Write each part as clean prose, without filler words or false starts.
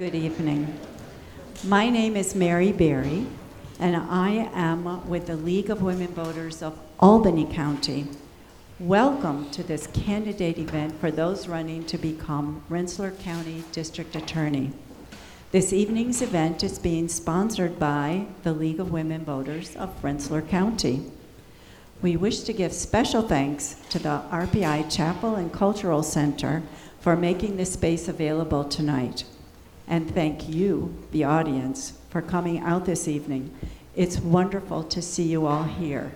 Good evening. My name is Mary Berry, and I am with the League of Women Voters of Albany County. Welcome to this candidate event for those running to become Rensselaer County District Attorney. This evening's event is being sponsored by the League of Women Voters of Rensselaer County. We wish to give special thanks to the RPI Chapel and Cultural Center for making this space available tonight. And thank you, the audience, for coming out this evening. It's wonderful to see you all here.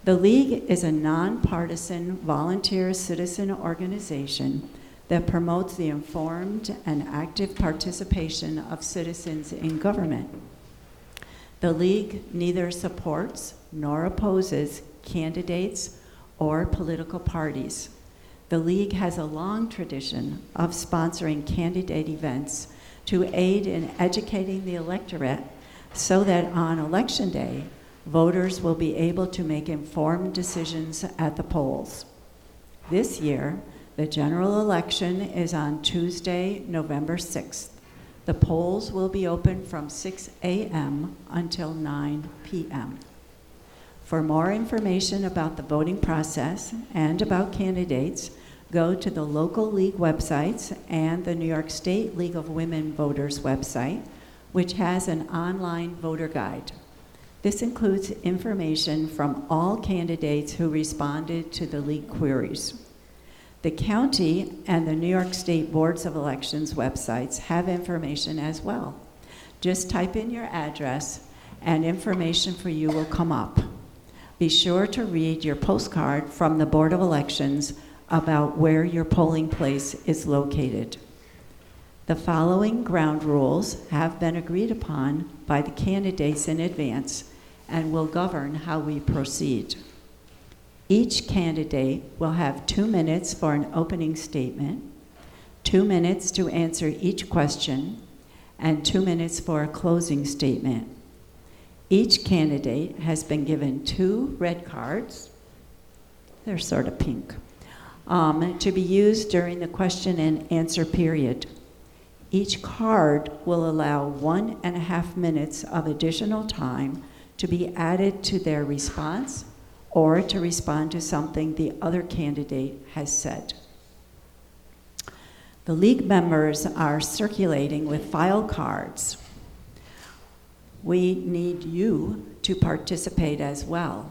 The League is a nonpartisan volunteer citizen organization that promotes the informed and active participation of citizens in government. The League neither supports nor opposes candidates or political parties. The League has a long tradition of sponsoring candidate events to aid in educating the electorate so that on Election Day, voters will be able to make informed decisions at the polls. This year, the general election is on Tuesday, November 6th. The polls will be open from 6 a.m. until 9 p.m. For more information about the voting process and about candidates, go to the local League websites and the New York State League of Women Voters website, which has an online voter guide. This includes information from all candidates who responded to the League queries. The county and the New York State Boards of Elections websites have information as well. Just type in your address and information for you will come up. Be sure to read your postcard from the Board of Elections about where your polling place is located. The following ground rules have been agreed upon by the candidates in advance and will govern how we proceed. Each candidate will have 2 minutes for an opening statement, 2 minutes to answer each question, and 2 minutes for a closing statement. Each candidate has been given 2 red cards, they're sort of pink, to be used during the question and answer period. Each card will allow 1.5 minutes of additional time to be added to their response or to respond to something the other candidate has said. The League members are circulating with file cards. We need you to participate as well.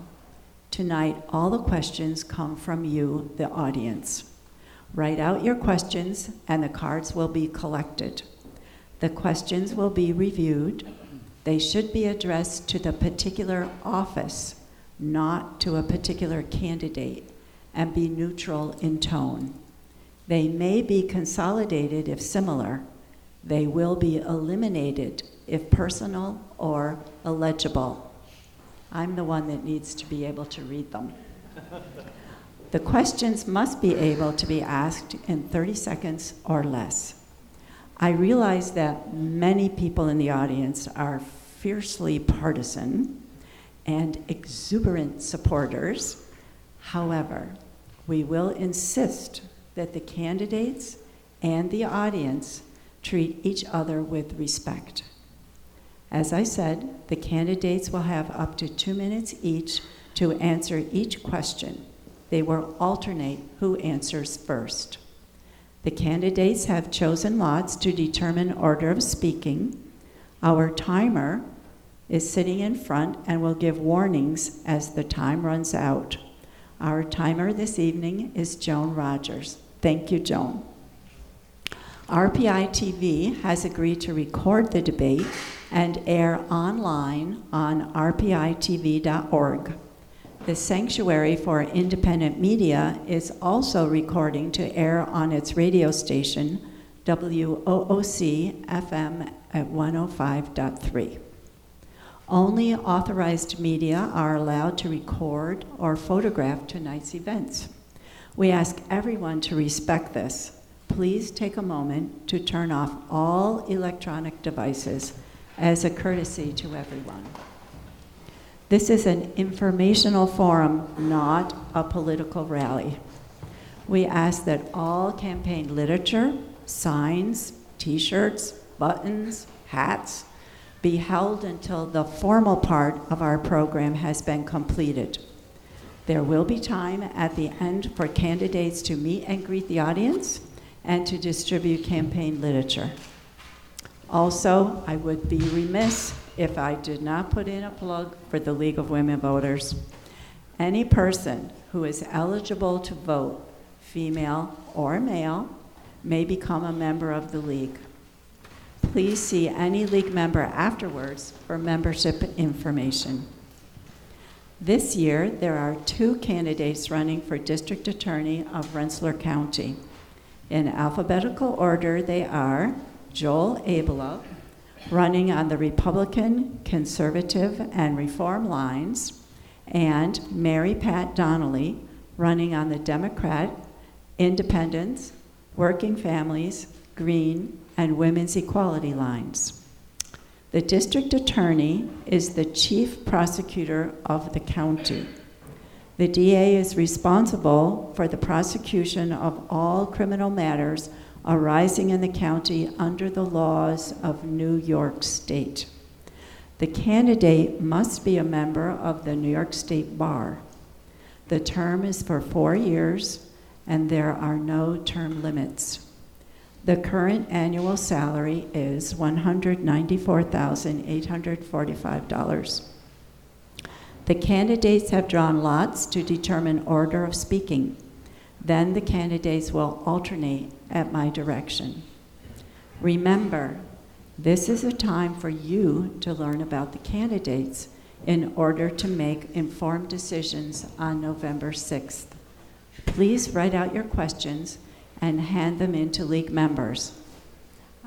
Tonight, all the questions come from you, the audience. Write out your questions and the cards will be collected. The questions will be reviewed. They should be addressed to the particular office, not to a particular candidate, and be neutral in tone. They may be consolidated if similar. They will be eliminated if personal or illegible. I'm the one that needs to be able to read them. The questions must be able to be asked in 30 seconds or less. I realize that many people in the audience are fiercely partisan and exuberant supporters. However, we will insist that the candidates and the audience treat each other with respect. As I said, the candidates will have up to 2 minutes each to answer each question. They will alternate who answers first. The candidates have chosen lots to determine order of speaking. Our timer is sitting in front and will give warnings as the time runs out. Our timer this evening is Joan Rogers. Thank you, Joan. RPI TV has agreed to record the debate and air online on rpitv.org. The Sanctuary for Independent Media is also recording to air on its radio station, WOOC FM at 105.3. Only authorized media are allowed to record or photograph tonight's events. We ask everyone to respect this. Please take a moment to turn off all electronic devices as a courtesy to everyone. This is an informational forum, not a political rally. We ask that all campaign literature, signs, t-shirts, buttons, hats, be held until the formal part of our program has been completed. There will be time at the end for candidates to meet and greet the audience and to distribute campaign literature. Also, I would be remiss if I did not put in a plug for the League of Women Voters. Any person who is eligible to vote, female or male, may become a member of the League. Please see any League member afterwards for membership information. This year, there are 2 candidates running for District Attorney of Rensselaer County. In alphabetical order, they are Joel Abelov, running on the Republican, Conservative, and Reform lines, and Mary Pat Donnelly, running on the Democrat, Independents, Working Families, Green, and Women's Equality lines. The district attorney is the chief prosecutor of the county. The DA is responsible for the prosecution of all criminal matters arising in the county under the laws of New York State. The candidate must be a member of the New York State Bar. The term is for 4 years, and there are no term limits. The current annual salary is $194,845. The candidates have drawn lots to determine order of speaking. Then the candidates will alternate at my direction. Remember, this is a time for you to learn about the candidates in order to make informed decisions on November 6th. Please write out your questions and hand them in to League members.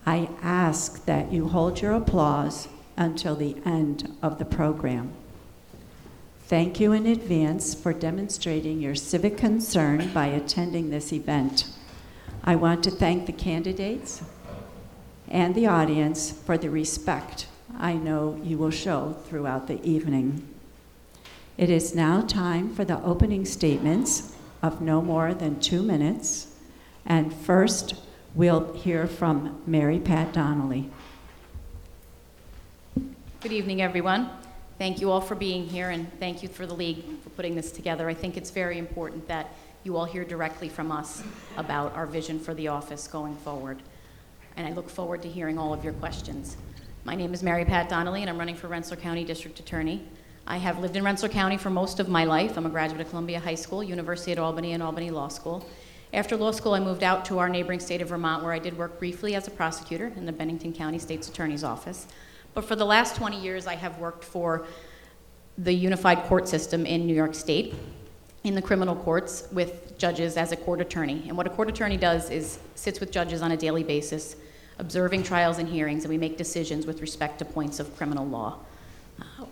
I ask that you hold your applause until the end of the program. Thank you in advance for demonstrating your civic concern by attending this event. I want to thank the candidates and the audience for the respect I know you will show throughout the evening. It is now time for the opening statements of no more than 2 minutes. And first, we'll hear from Mary Pat Donnelly. Good evening, everyone. Thank you all for being here, and thank you for the League for putting this together. I think it's very important that you all hear directly from us about our vision for the office going forward. And I look forward to hearing all of your questions. My name is Mary Pat Donnelly, and I'm running for Rensselaer County District Attorney. I have lived in Rensselaer County for most of my life. I'm a graduate of Columbia High School, University at Albany, and Albany Law School. After law school, I moved out to our neighboring state of Vermont, where I did work briefly as a prosecutor in the Bennington County State's Attorney's Office. But for the last 20 years, I have worked for the unified court system in New York State, in the criminal courts, with judges as a court attorney. And what a court attorney does is sits with judges on a daily basis, observing trials and hearings, and we make decisions with respect to points of criminal law.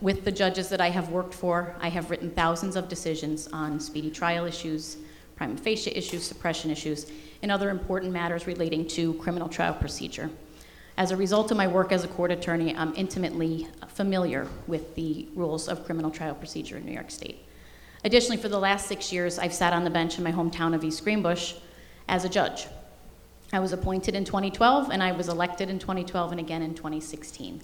With the judges that I have worked for, I have written thousands of decisions on speedy trial issues, prima facie issues, suppression issues, and other important matters relating to criminal trial procedure. As a result of my work as a court attorney, I'm intimately familiar with the rules of criminal trial procedure in New York State. Additionally, for the last 6 years, I've sat on the bench in my hometown of East Greenbush as a judge. I was appointed in 2012, and I was elected in 2012 and again in 2016.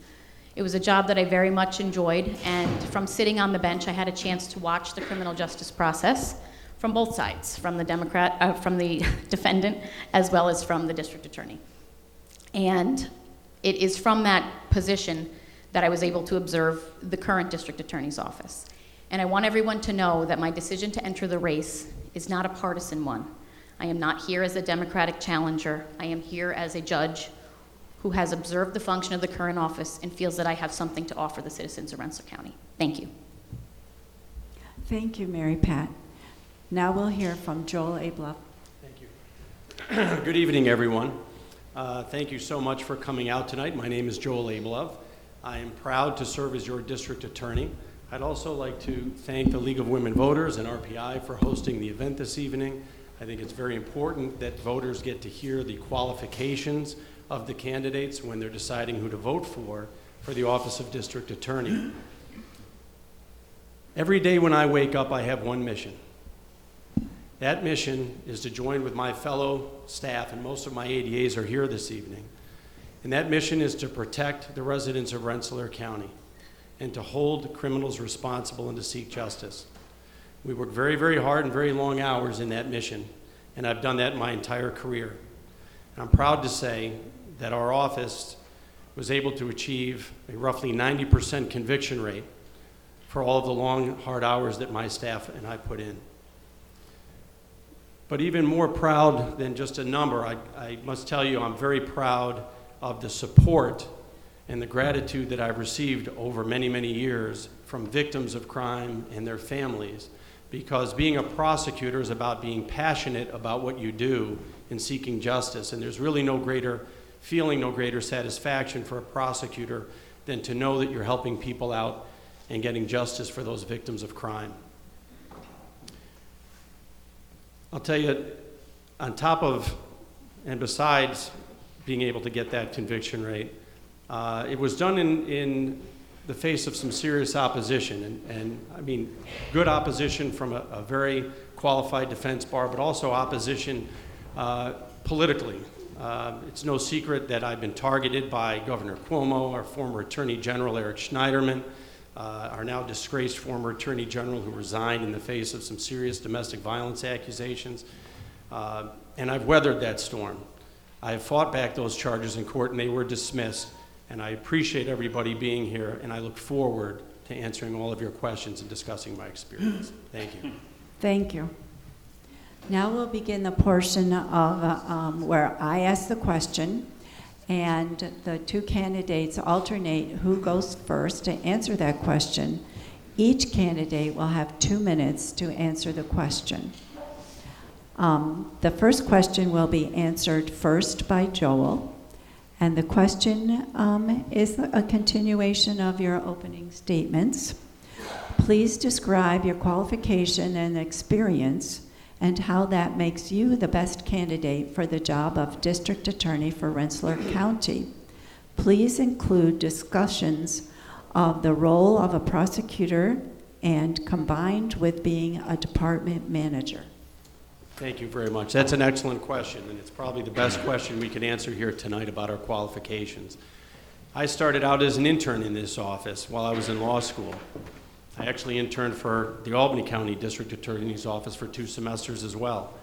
It was a job that I very much enjoyed, and from sitting on the bench, I had a chance to watch the criminal justice process from both sides, from the defendant, as well as from the district attorney. And it is from that position that I was able to observe the current district attorney's office. And I want everyone to know that my decision to enter the race is not a partisan one. I am not here as a Democratic challenger. I am here as a judge who has observed the function of the current office and feels that I have something to offer the citizens of Rensselaer County. Thank you. Thank you, Mary Pat. Now we'll hear from Joel Abelov. Thank you. Good evening, everyone. Thank you so much for coming out tonight. My name is Joel Abelov. I am proud to serve as your district attorney. I'd also like to thank the League of Women Voters and RPI for hosting the event this evening. I think it's very important that voters get to hear the qualifications of the candidates when they're deciding who to vote for the office of district attorney. Every day when I wake up, I have one mission. That mission is to join with my fellow staff, and most of my ADAs are here this evening, And that mission is to protect the residents of Rensselaer County and to hold criminals responsible and to seek justice. We work very, very hard and very long hours in that mission, and I've done that my entire career. And I'm proud to say that our office was able to achieve a roughly 90% conviction rate for all of the long, hard hours that my staff and I put in. But even more proud than just a number, I must tell you I'm very proud of the support and the gratitude that I've received over many, many years from victims of crime and their families, because being a prosecutor is about being passionate about what you do in seeking justice, and there's really no greater feeling, no greater satisfaction for a prosecutor than to know that you're helping people out and getting justice for those victims of crime. I'll tell you, on top of and besides being able to get that conviction rate, it was done in the face of some serious opposition, and I mean good opposition from a very qualified defense bar, but also opposition politically. It's no secret that I've been targeted by Governor Cuomo, our former Attorney General Eric Schneiderman, our now disgraced former Attorney General who resigned in the face of some serious domestic violence accusations, and I've weathered that storm. I have fought back those charges in court and they were dismissed, and I appreciate everybody being here, and I look forward to answering all of your questions and discussing my experience. Thank you. Thank you. Now we'll begin the portion of where I ask the question, and the two candidates alternate who goes first to answer that question. Each candidate will have 2 minutes to answer the question. The first question will be answered first by Joel, and the question is a continuation of your opening statements. Please describe your qualification and experience and how that makes you the best candidate for the job of District Attorney for Rensselaer County. Please include discussions of the role of a prosecutor and combined with being a department manager. Thank you very much. That's an excellent question, and it's probably the best question we can answer here tonight about our qualifications. I started out as an intern in this office while I was in law school. I actually interned for the Albany County District Attorney's Office for 2 semesters as well.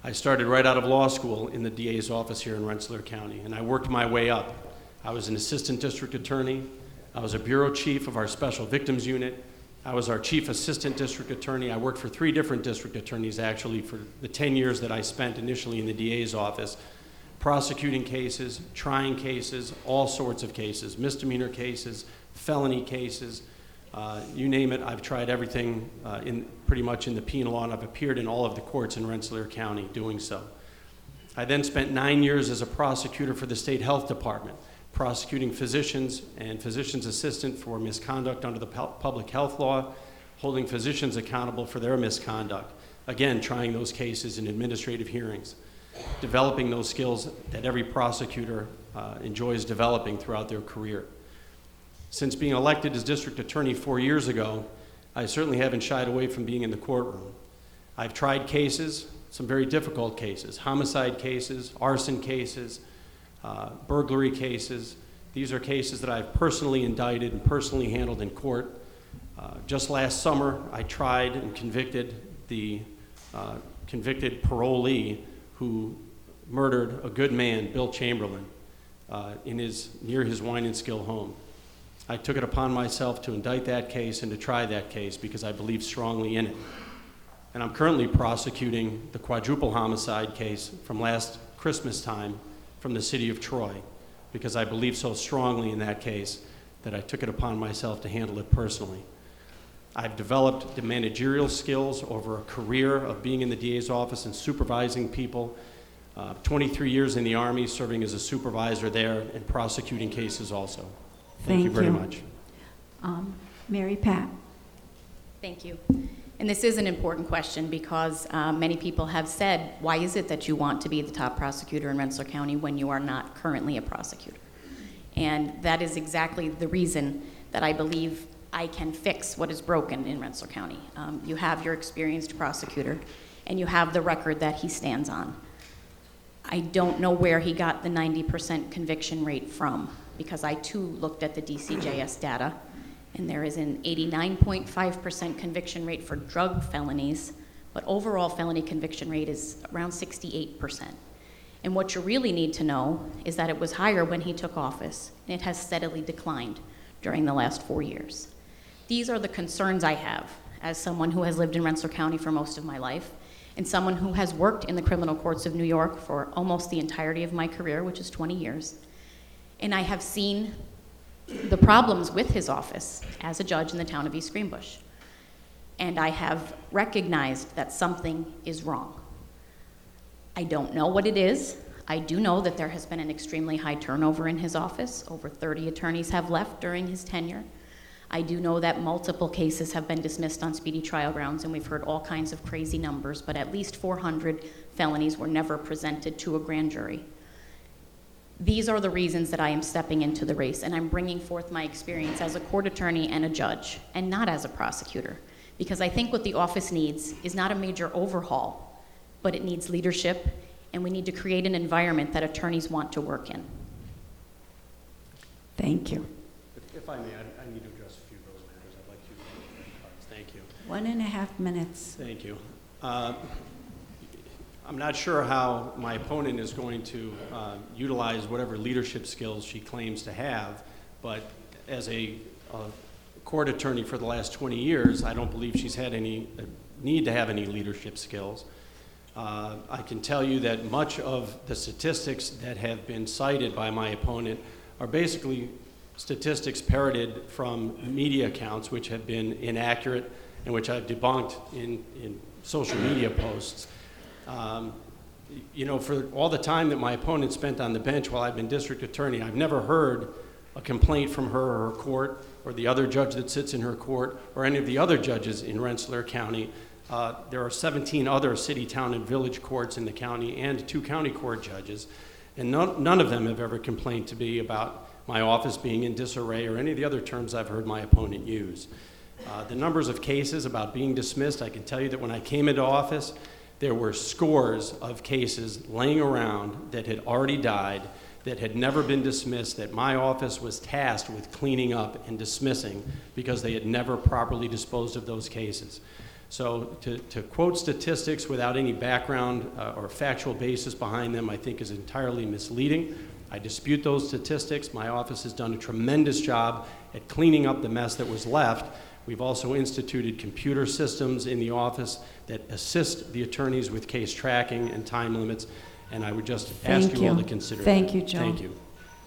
I started right out of law school in the DA's office here in Rensselaer County, and I worked my way up. I was an assistant district attorney. I was a bureau chief of our special victims unit. I was our chief assistant district attorney. I worked for 3 different district attorneys actually for the 10 years that I spent initially in the DA's office, prosecuting cases, trying cases, all sorts of cases, misdemeanor cases, felony cases, you name it. I've tried everything pretty much in the penal law, and I've appeared in all of the courts in Rensselaer County doing so. I then spent 9 years as a prosecutor for the state health department, prosecuting physicians and physician's assistant for misconduct under the public health law, holding physicians accountable for their misconduct, again, trying those cases in administrative hearings, developing those skills that every prosecutor enjoys developing throughout their career. Since being elected as district attorney 4 years ago, I certainly haven't shied away from being in the courtroom. I've tried cases, some very difficult cases, homicide cases, arson cases, burglary cases. These are cases that I've personally indicted and personally handled in court. Just last summer, I tried and convicted the convicted parolee who murdered a good man, Bill Chamberlain, near his Wine and Skill home. I took it upon myself to indict that case and to try that case because I believe strongly in it. And I'm currently prosecuting the quadruple homicide case from last Christmas time from the city of Troy because I believe so strongly in that case that I took it upon myself to handle it personally. I've developed the managerial skills over a career of being in the DA's office and supervising people, 23 years in the Army serving as a supervisor there and prosecuting cases also. Thank you very much. Mary Pat. Thank you. And this is an important question because many people have said, why is it that you want to be the top prosecutor in Rensselaer County when you are not currently a prosecutor? And that is exactly the reason that I believe I can fix what is broken in Rensselaer County. You have your experienced prosecutor, and you have the record that he stands on. I don't know where he got the 90% conviction rate from, because I too looked at the DCJS data, and there is an 89.5% conviction rate for drug felonies, but overall felony conviction rate is around 68%. And what you really need to know is that it was higher when he took office, and it has steadily declined during the last 4 years. These are the concerns I have as someone who has lived in Rensselaer County for most of my life, and someone who has worked in the criminal courts of New York for almost the entirety of my career, which is 20 years. And I have seen the problems with his office as a judge in the town of East Greenbush. And I have recognized that something is wrong. I don't know what it is. I do know that there has been an extremely high turnover in his office. Over 30 attorneys have left during his tenure. I do know that multiple cases have been dismissed on speedy trial grounds, and we've heard all kinds of crazy numbers, but at least 400 felonies were never presented to a grand jury. These are the reasons that I am stepping into the race, and I'm bringing forth my experience as a court attorney and a judge, and not as a prosecutor, because I think what the office needs is not a major overhaul, but it needs leadership, and we need to create an environment that attorneys want to work in. Thank you. If I may, I need to address a few of those matters. I'd like to. Thank you. 1.5 minutes. Thank you. I'm not sure how my opponent is going to utilize whatever leadership skills she claims to have, but as a court attorney for the last 20 years, I don't believe she's had any need to have any leadership skills. I can tell you that much of the statistics that have been cited by my opponent are basically statistics parroted from media accounts which have been inaccurate and which I've debunked in social media posts. You know, for all the time that my opponent spent on the bench while I've been district attorney, I've never heard a complaint from her or her court or the other judge that sits in her court or any of the other judges in Rensselaer County. There are 17 other city, town, and village courts in the county and 2 county court judges, and none of them have ever complained to me about my office being in disarray or any of the other terms I've heard my opponent use. The numbers of cases about being dismissed, I can tell you that when I came into office, there were scores of cases laying around that had already died, that had never been dismissed, that my office was tasked with cleaning up and dismissing because they had never properly disposed of those cases. So to quote statistics without any background or factual basis behind them, I think is entirely misleading. I dispute those statistics. My office has done a tremendous job at cleaning up the mess that was left. We've also instituted computer systems in the office that assist the attorneys with case tracking and time limits, and I would just ask you all to consider Thank that. you, Joe. Thank you.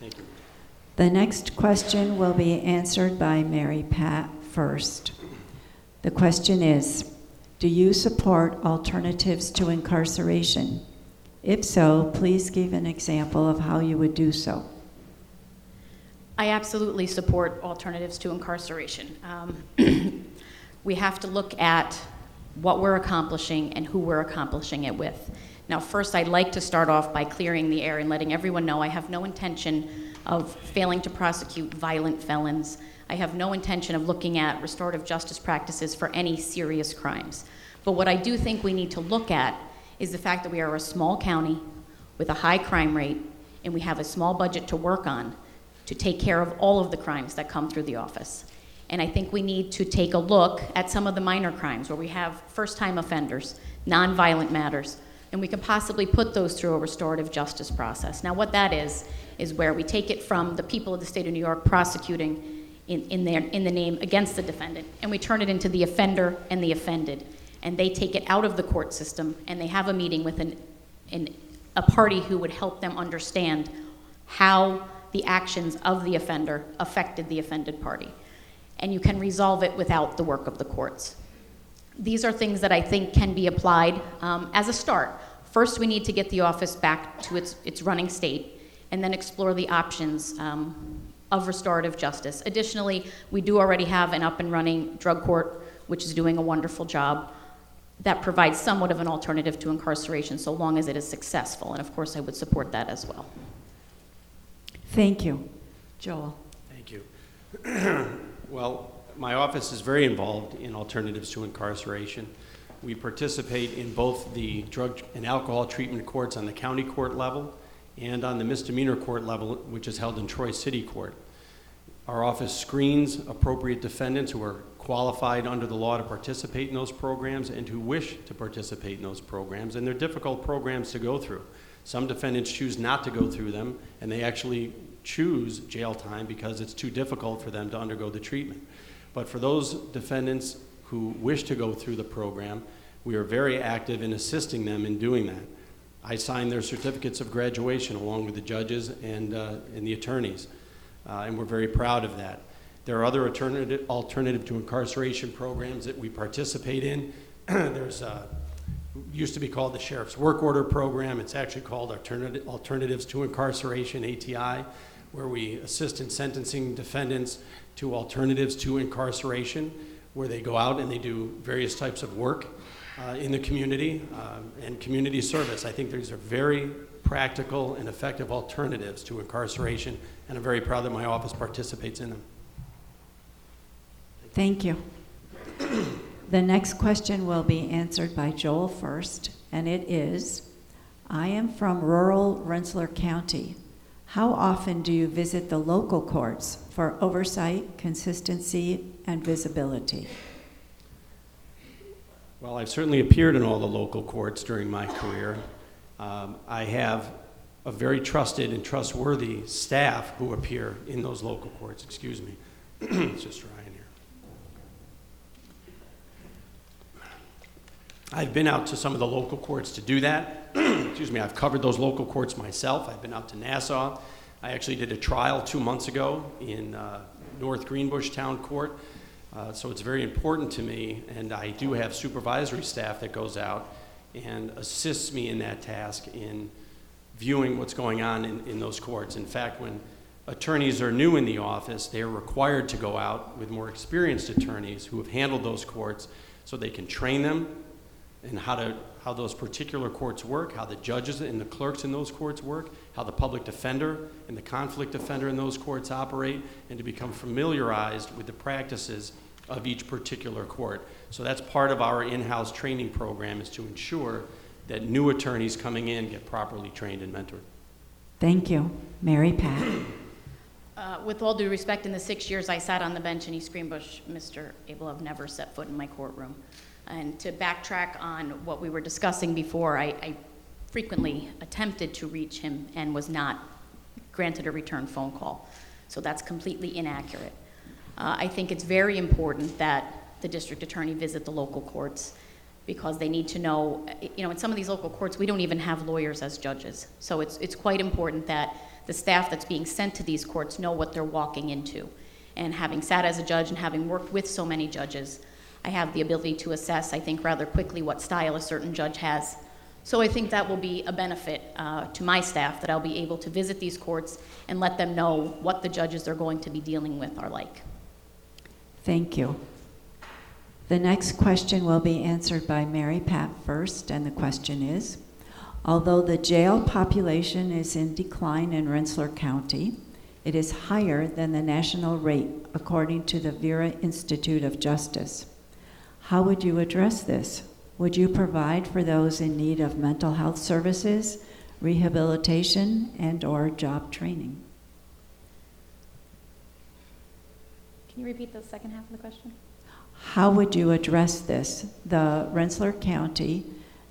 Thank you. The next question will be answered by Mary Pat first. The question is, do you support alternatives to incarceration? If so, please give an example of how you would do so. I absolutely support alternatives to incarceration. We have to look at what we're accomplishing and who we're accomplishing it with. Now, first, I'd like to start off by clearing the air and letting everyone know I have no intention of failing to prosecute violent felons. I have no intention of looking at restorative justice practices for any serious crimes. But what I do think we need to look at is the fact that we are a small county with a high crime rate, and we have a small budget to work on to take care of all of the crimes that come through the office. And I think we need to take a look at some of the minor crimes where we have first-time offenders, nonviolent matters, and we can possibly put those through a restorative justice process. Now, what that is where we take it from the people of the state of New York prosecuting in the name against the defendant, and we turn it into the offender and the offended. And they take it out of the court system, and they have a meeting with a party who would help them understand how the actions of the offender affected the offended party. And you can resolve it without the work of the courts. These are things that I think can be applied as a start. First, we need to get the office back to its running state, and then explore the options of restorative justice. Additionally, we do already have an up and running drug court, which is doing a wonderful job. That provides somewhat of an alternative to incarceration so long as it is successful. And of course, I would support that as well. Thank you. Joel. Thank you. Well, my office is very involved in alternatives to incarceration. We participate in both the drug and alcohol treatment courts on the county court level and on the misdemeanor court level, which is held in Troy City Court. Our office screens appropriate defendants who are qualified under the law to participate in those programs and who wish to participate in those programs, and they're difficult programs to go through. Some defendants choose not to go through them, and they actually choose jail time because it's too difficult for them to undergo the treatment. But for those defendants who wish to go through the program, we are very active in assisting them in doing that. I sign their certificates of graduation along with the judges and the attorneys, and we're very proud of that. There are other alternative to incarceration programs that we participate in. There's used to be called the Sheriff's Work Order Program. It's actually called Alternatives to Incarceration, ATI, where we assist in sentencing defendants to alternatives to incarceration, where they go out and they do various types of work in the community and community service. I think these are very practical and effective alternatives to incarceration, and I'm very proud that my office participates in them. Thank you. The next question will be answered by Joel first, and it is, I am from rural Rensselaer County. How often do you visit the local courts for oversight, consistency, and visibility? Well, I've certainly appeared in all the local courts during my career. I have a very trusted and trustworthy staff who appear in those local courts. Excuse me. It's just dry in here. I've been out to some of the local courts to do that. Excuse me, I've covered those local courts myself. I've been out to Nassau. I actually did a trial 2 months ago in North Greenbush Town Court. So it's very important to me, and I do have supervisory staff that goes out and assists me in that task in viewing what's going on in those courts. In fact, when attorneys are new in the office, they are required to go out with more experienced attorneys who have handled those courts so they can train them and how those particular courts work, how the judges and the clerks in those courts work, how the public defender and the conflict defender in those courts operate, and to become familiarized with the practices of each particular court. So that's part of our in-house training program, is to ensure that new attorneys coming in get properly trained and mentored. Thank you. Mary Pat. With all due respect, in the 6 years I sat on the bench in East Greenbush, Mr. Abelov never set foot in my courtroom. And to backtrack on what we were discussing before, I frequently attempted to reach him and was not granted a return phone call. So that's completely inaccurate. I think it's very important that the district attorney visit the local courts, because they need to know, in some of these local courts, we don't even have lawyers as judges. So it's quite important that the staff that's being sent to these courts know what they're walking into. And having sat as a judge and having worked with so many judges, I have the ability to assess, I think, rather quickly what style a certain judge has. So I think that will be a benefit to my staff, that I'll be able to visit these courts and let them know what the judges they're going to be dealing with are like. Thank you. The next question will be answered by Mary Pat first, and the question is, although the jail population is in decline in Rensselaer County, it is higher than the national rate, according to the Vera Institute of Justice. How would you address this? Would you provide for those in need of mental health services, rehabilitation, and/or job training? Can you repeat the second half of the question? How would you address this? The Rensselaer County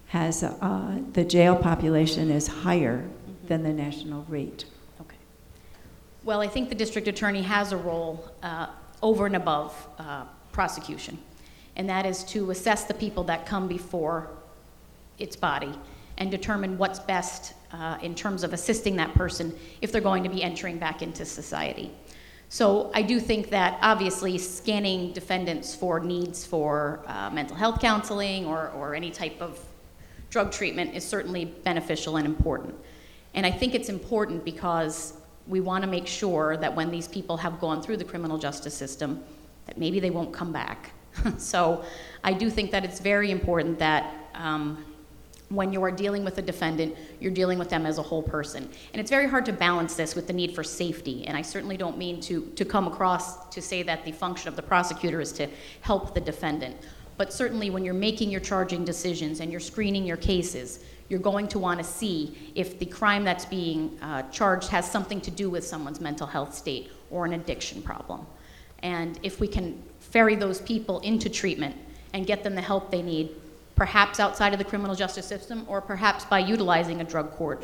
has, the jail population is higher than the national rate. Okay. Well, I think the district attorney has a role over and above prosecution, and that is to assess the people that come before its body and determine what's best in terms of assisting that person if they're going to be entering back into society. So I do think that obviously scanning defendants for needs for mental health counseling or any type of drug treatment is certainly beneficial and important. And I think it's important because we want to make sure that when these people have gone through the criminal justice system, that maybe they won't come back. So I do think that it's very important that when you are dealing with a defendant, you're dealing with them as a whole person. And it's very hard to balance this with the need for safety. And I certainly don't mean to come across to say that the function of the prosecutor is to help the defendant. But certainly when you're making your charging decisions and you're screening your cases, you're going to want to see if the crime that's being charged has something to do with someone's mental health state or an addiction problem. And if we can ferry those people into treatment and get them the help they need, perhaps outside of the criminal justice system, or perhaps by utilizing a drug court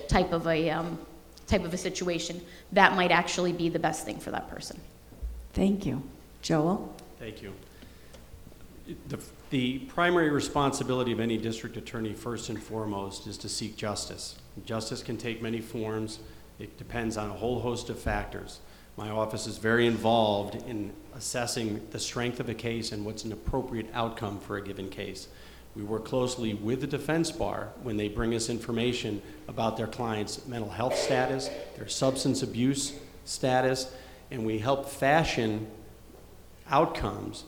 type of a situation, that might actually be the best thing for that person. Thank you. Joel? Thank you. The primary responsibility of any district attorney, first and foremost, is to seek justice. Justice can take many forms. It depends on a whole host of factors. My office is very involved in assessing the strength of a case and what's an appropriate outcome for a given case. We work closely with the defense bar when they bring us information about their client's mental health status, their substance abuse status, and we help fashion outcomes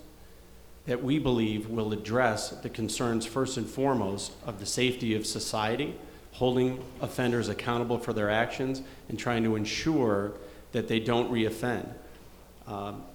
that we believe will address the concerns first and foremost of the safety of society, holding offenders accountable for their actions, and trying to ensure that they don't reoffend.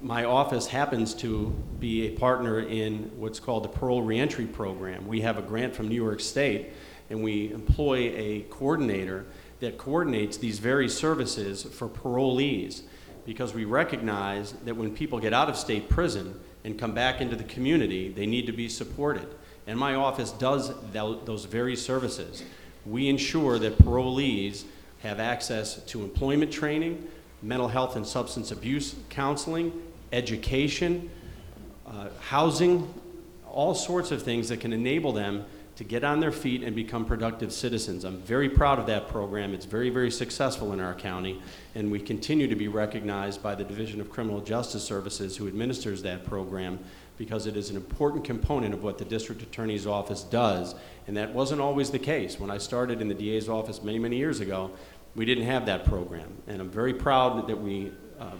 My office happens to be a partner in what's called the Parole Reentry Program. We have a grant from New York State, and we employ a coordinator that coordinates these very services for parolees, because we recognize that when people get out of state prison and come back into the community, they need to be supported. And my office does those very services. We ensure that parolees have access to employment training, mental health and substance abuse counseling, education, housing, all sorts of things that can enable them to get on their feet and become productive citizens. I'm very proud of that program. It's very, very successful in our county, and we continue to be recognized by the Division of Criminal Justice Services, who administers that program, because it is an important component of what the District Attorney's Office does, and that wasn't always the case. When I started in the DA's office many, many years ago, we didn't have that program, and I'm very proud that we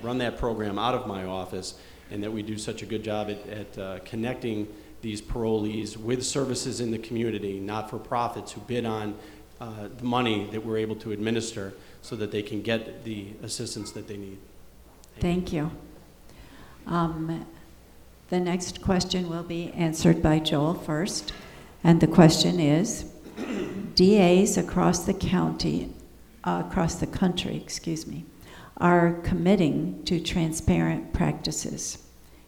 run that program out of my office, and that we do such a good job at connecting these parolees with services in the community, not-for-profits who bid on the money that we're able to administer so that they can get the assistance that they need. Thank you. The next question will be answered by Joel first, and the question is, DAs across the country, are committing to transparent practices.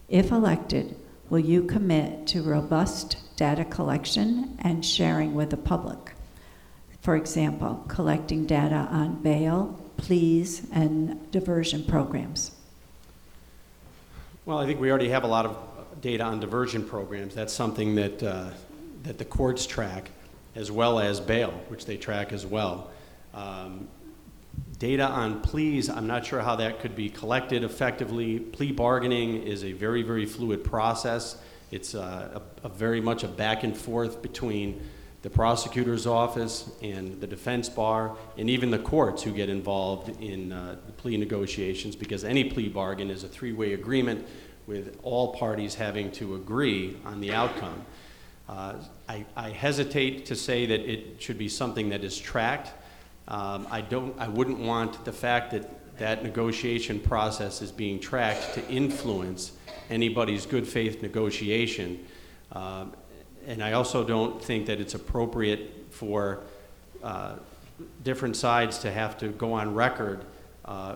If elected, will you commit to robust data collection and sharing with the public? For example, collecting data on bail, pleas, and diversion programs. Well, I think we already have a lot of data on diversion programs. That's something that the courts track, as well as bail, which they track as well. Data on pleas, I'm not sure how that could be collected effectively. Plea bargaining is a very, very fluid process. It's very much a back and forth between the prosecutor's office and the defense bar, and even the courts who get involved in the plea negotiations, because any plea bargain is a three-way agreement with all parties having to agree on the outcome. I hesitate to say that it should be something that is tracked. I wouldn't want the fact that that negotiation process is being tracked to influence anybody's good faith negotiation. And I also don't think that it's appropriate for different sides to have to go on record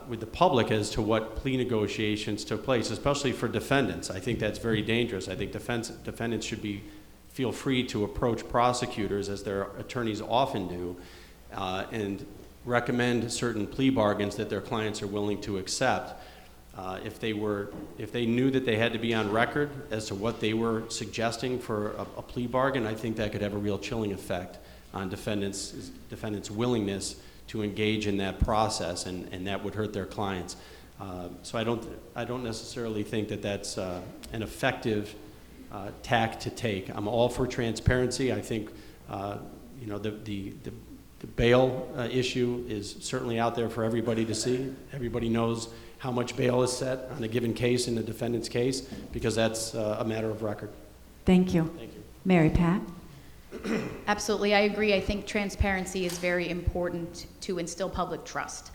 with the public as to what plea negotiations took place, especially for defendants. I think that's very dangerous. I think defendants should feel free to approach prosecutors, as their attorneys often do, and recommend certain plea bargains that their clients are willing to accept. If they knew that they had to be on record as to what they were suggesting for a plea bargain, I think that could have a real chilling effect on defendants' willingness to engage in that process, and that would hurt their clients. So I don't necessarily think that that's an effective tack to take. I'm all for transparency. I think the bail issue is certainly out there for everybody to see. Everybody knows how much bail is set on a given case in the defendant's case, because that's a matter of record. Thank you. Thank you. Mary Pat? Absolutely, I agree. I think transparency is very important to instill public trust.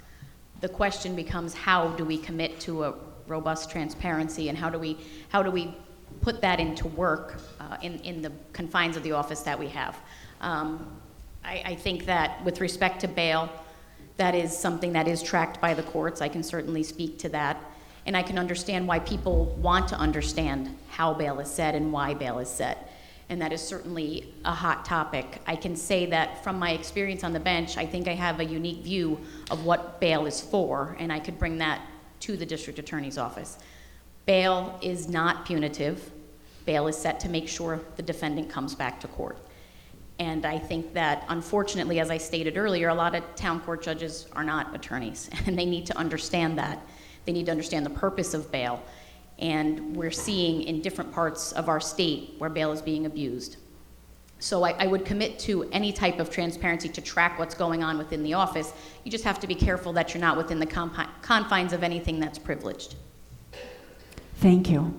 The question becomes, how do we commit to a robust transparency, and how do we put that into work in the confines of the office that we have. I think that with respect to bail, that is something that is tracked by the courts. I can certainly speak to that. And I can understand why people want to understand how bail is set and why bail is set. And that is certainly a hot topic. I can say that from my experience on the bench, I think I have a unique view of what bail is for, and I could bring that to the district attorney's office. Bail is not punitive. Bail is set to make sure the defendant comes back to court. And I think that, unfortunately, as I stated earlier, a lot of town court judges are not attorneys, and they need to understand that. They need to understand the purpose of bail. And we're seeing in different parts of our state where bail is being abused. So I would commit to any type of transparency to track what's going on within the office. You just have to be careful that you're not within the confines of anything that's privileged. Thank you.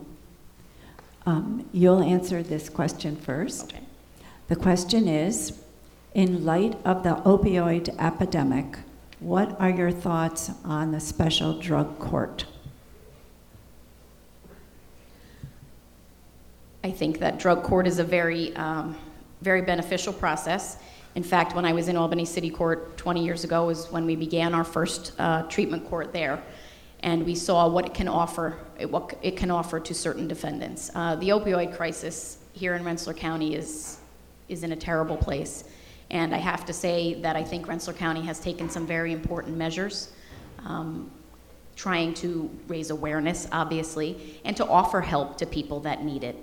You'll answer this question first. Okay. The question is, in light of the opioid epidemic, what are your thoughts on the special drug court? I think that drug court is a very, very beneficial process. In fact, when I was in Albany City Court 20 years ago was when we began our first treatment court there, and we saw what it can offer, what it can offer to certain defendants. The opioid crisis here in Rensselaer County is in a terrible place, and I have to say that I think Rensselaer County has taken some very important measures, trying to raise awareness, obviously, and to offer help to people that need it.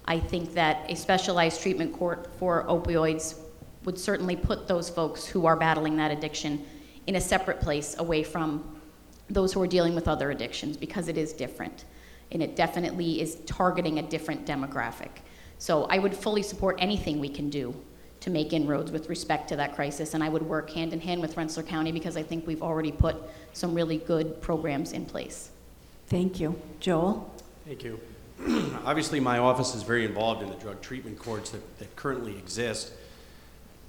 I think that a specialized treatment court for opioids would certainly put those folks who are battling that addiction in a separate place away from those who are dealing with other addictions, because it is different, and it definitely is targeting a different demographic. So I would fully support anything we can do to make inroads with respect to that crisis, and I would work hand in hand with Rensselaer County because I think we've already put some really good programs in place. Thank you. Joel? Thank you. Obviously, my office is very involved in the drug treatment courts that currently exist.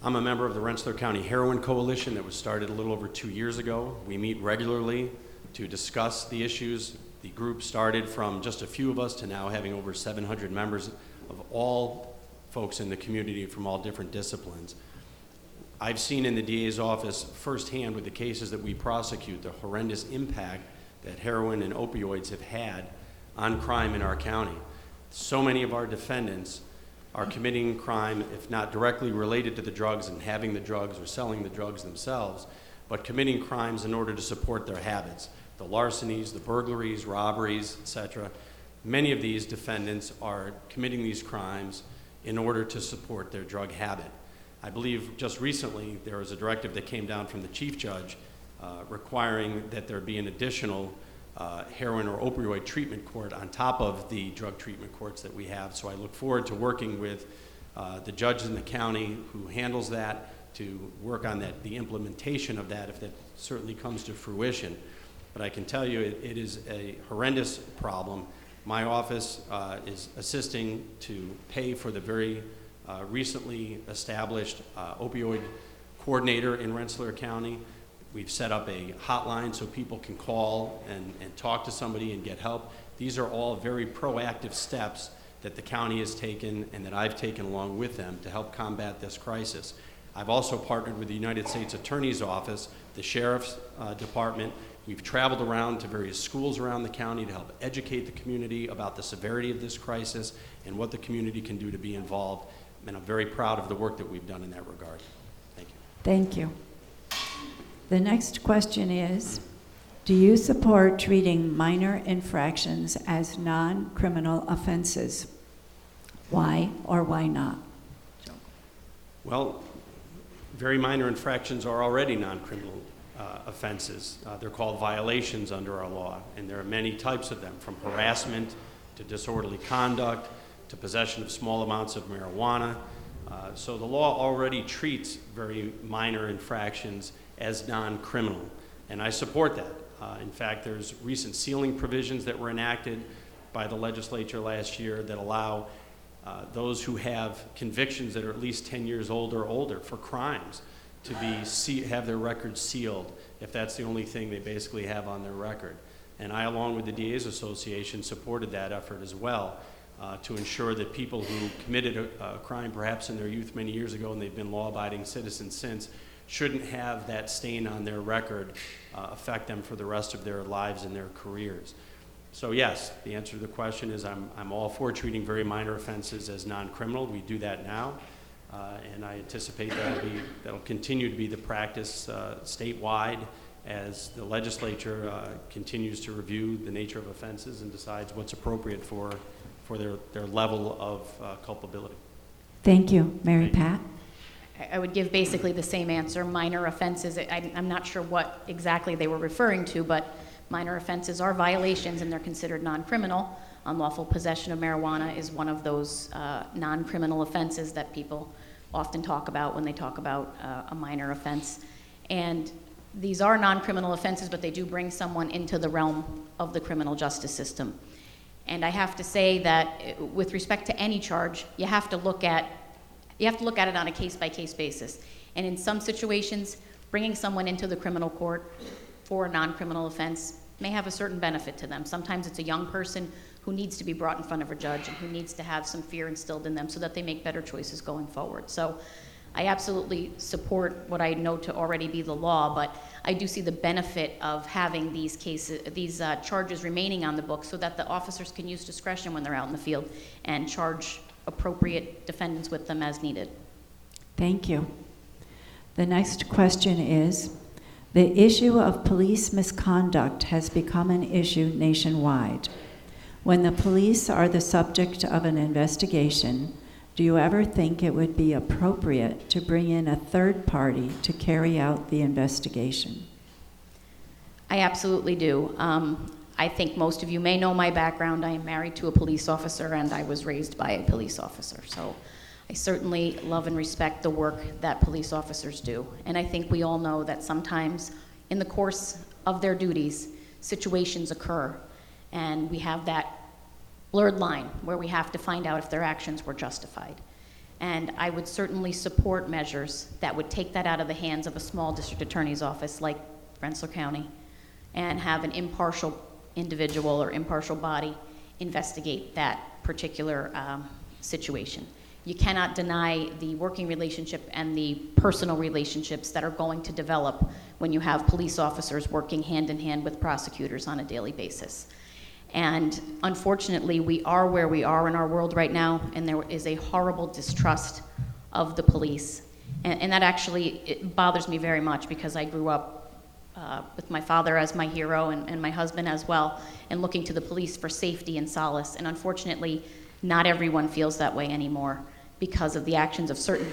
I'm a member of the Rensselaer County Heroin Coalition that was started a little over 2 years ago. We meet regularly to discuss the issues. The group started from just a few of us to now having over 700 members of all folks in the community from all different disciplines. I've seen in the DA's office firsthand with the cases that we prosecute the horrendous impact that heroin and opioids have had on crime in our county. So many of our defendants are committing crime, if not directly related to the drugs and having the drugs or selling the drugs themselves, but committing crimes in order to support their habits. The larcenies, the burglaries, robberies, etc. Many of these defendants are committing these crimes in order to support their drug habit. I believe just recently there was a directive that came down from the chief judge requiring that there be an additional heroin or opioid treatment court on top of the drug treatment courts that we have. So I look forward to working with the judge in the county who handles that to work on that, the implementation of that, if that certainly comes to fruition. But I can tell you it is a horrendous problem. My office is assisting to pay for the very recently established opioid coordinator in Rensselaer County. We've set up a hotline so people can call and talk to somebody and get help. These are all very proactive steps that the county has taken and that I've taken along with them to help combat this crisis. I've also partnered with the United States Attorney's Office, the Sheriff's Department. We've traveled around to various schools around the county to help educate the community about the severity of this crisis and what the community can do to be involved. And I'm very proud of the work that we've done in that regard. Thank you. Thank you. The next question is, do you support treating minor infractions as non-criminal offenses? Why or why not? Well, very minor infractions are already non-criminal offenses. They're called violations under our law, and there are many types of them, from harassment to disorderly conduct to possession of small amounts of marijuana. So the law already treats very minor infractions as non-criminal, and I support that. In fact, there's recent sealing provisions that were enacted by the legislature last year that allow those who have convictions that are at least 10 years old or older for crimes to have their records sealed if that's the only thing they basically have on their record. And I, along with the DA's Association, supported that effort as well. to ensure that people who committed a crime perhaps in their youth many years ago and they've been law-abiding citizens since shouldn't have that stain on their record affect them for the rest of their lives and their careers. So yes, the answer to the question is I'm all for treating very minor offenses as non-criminal. We do that now, and I anticipate that'll continue to be the practice statewide as the legislature continues to review the nature of offenses and decides what's appropriate for their level of culpability. Thank you. Mary Pat? I would give basically the same answer. Minor offenses, I'm not sure what exactly they were referring to, but minor offenses are violations and they're considered non-criminal. Unlawful possession of marijuana is one of those non-criminal offenses that people often talk about when they talk about a minor offense. And these are non-criminal offenses, but they do bring someone into the realm of the criminal justice system. And I have to say that with respect to any charge, you have to look at it on a case-by-case basis. And in some situations, bringing someone into the criminal court for a non-criminal offense may have a certain benefit to them. Sometimes it's a young person who needs to be brought in front of a judge and who needs to have some fear instilled in them so that they make better choices going forward. So I absolutely support what I know to already be the law, but I do see the benefit of having these charges remaining on the books so that the officers can use discretion when they're out in the field and charge appropriate defendants with them as needed. Thank you. The next question is, the issue of police misconduct has become an issue nationwide. When the police are the subject of an investigation, do you ever think it would be appropriate to bring in a third party to carry out the investigation? I absolutely do. I think most of you may know my background. I am married to a police officer and I was raised by a police officer. So I certainly love and respect the work that police officers do. And I think we all know that sometimes in the course of their duties, situations occur and we have that blurred line where we have to find out if their actions were justified. And I would certainly support measures that would take that out of the hands of a small district attorney's office like Rensselaer County and have an impartial individual or impartial body investigate that particular situation. You cannot deny the working relationship and the personal relationships that are going to develop when you have police officers working hand in hand with prosecutors on a daily basis. And unfortunately, we are where we are in our world right now, and there is a horrible distrust of the police. And that actually, it bothers me very much because I grew up with my father as my hero and my husband as well, and looking to the police for safety and solace. And unfortunately, not everyone feels that way anymore because of the actions of certain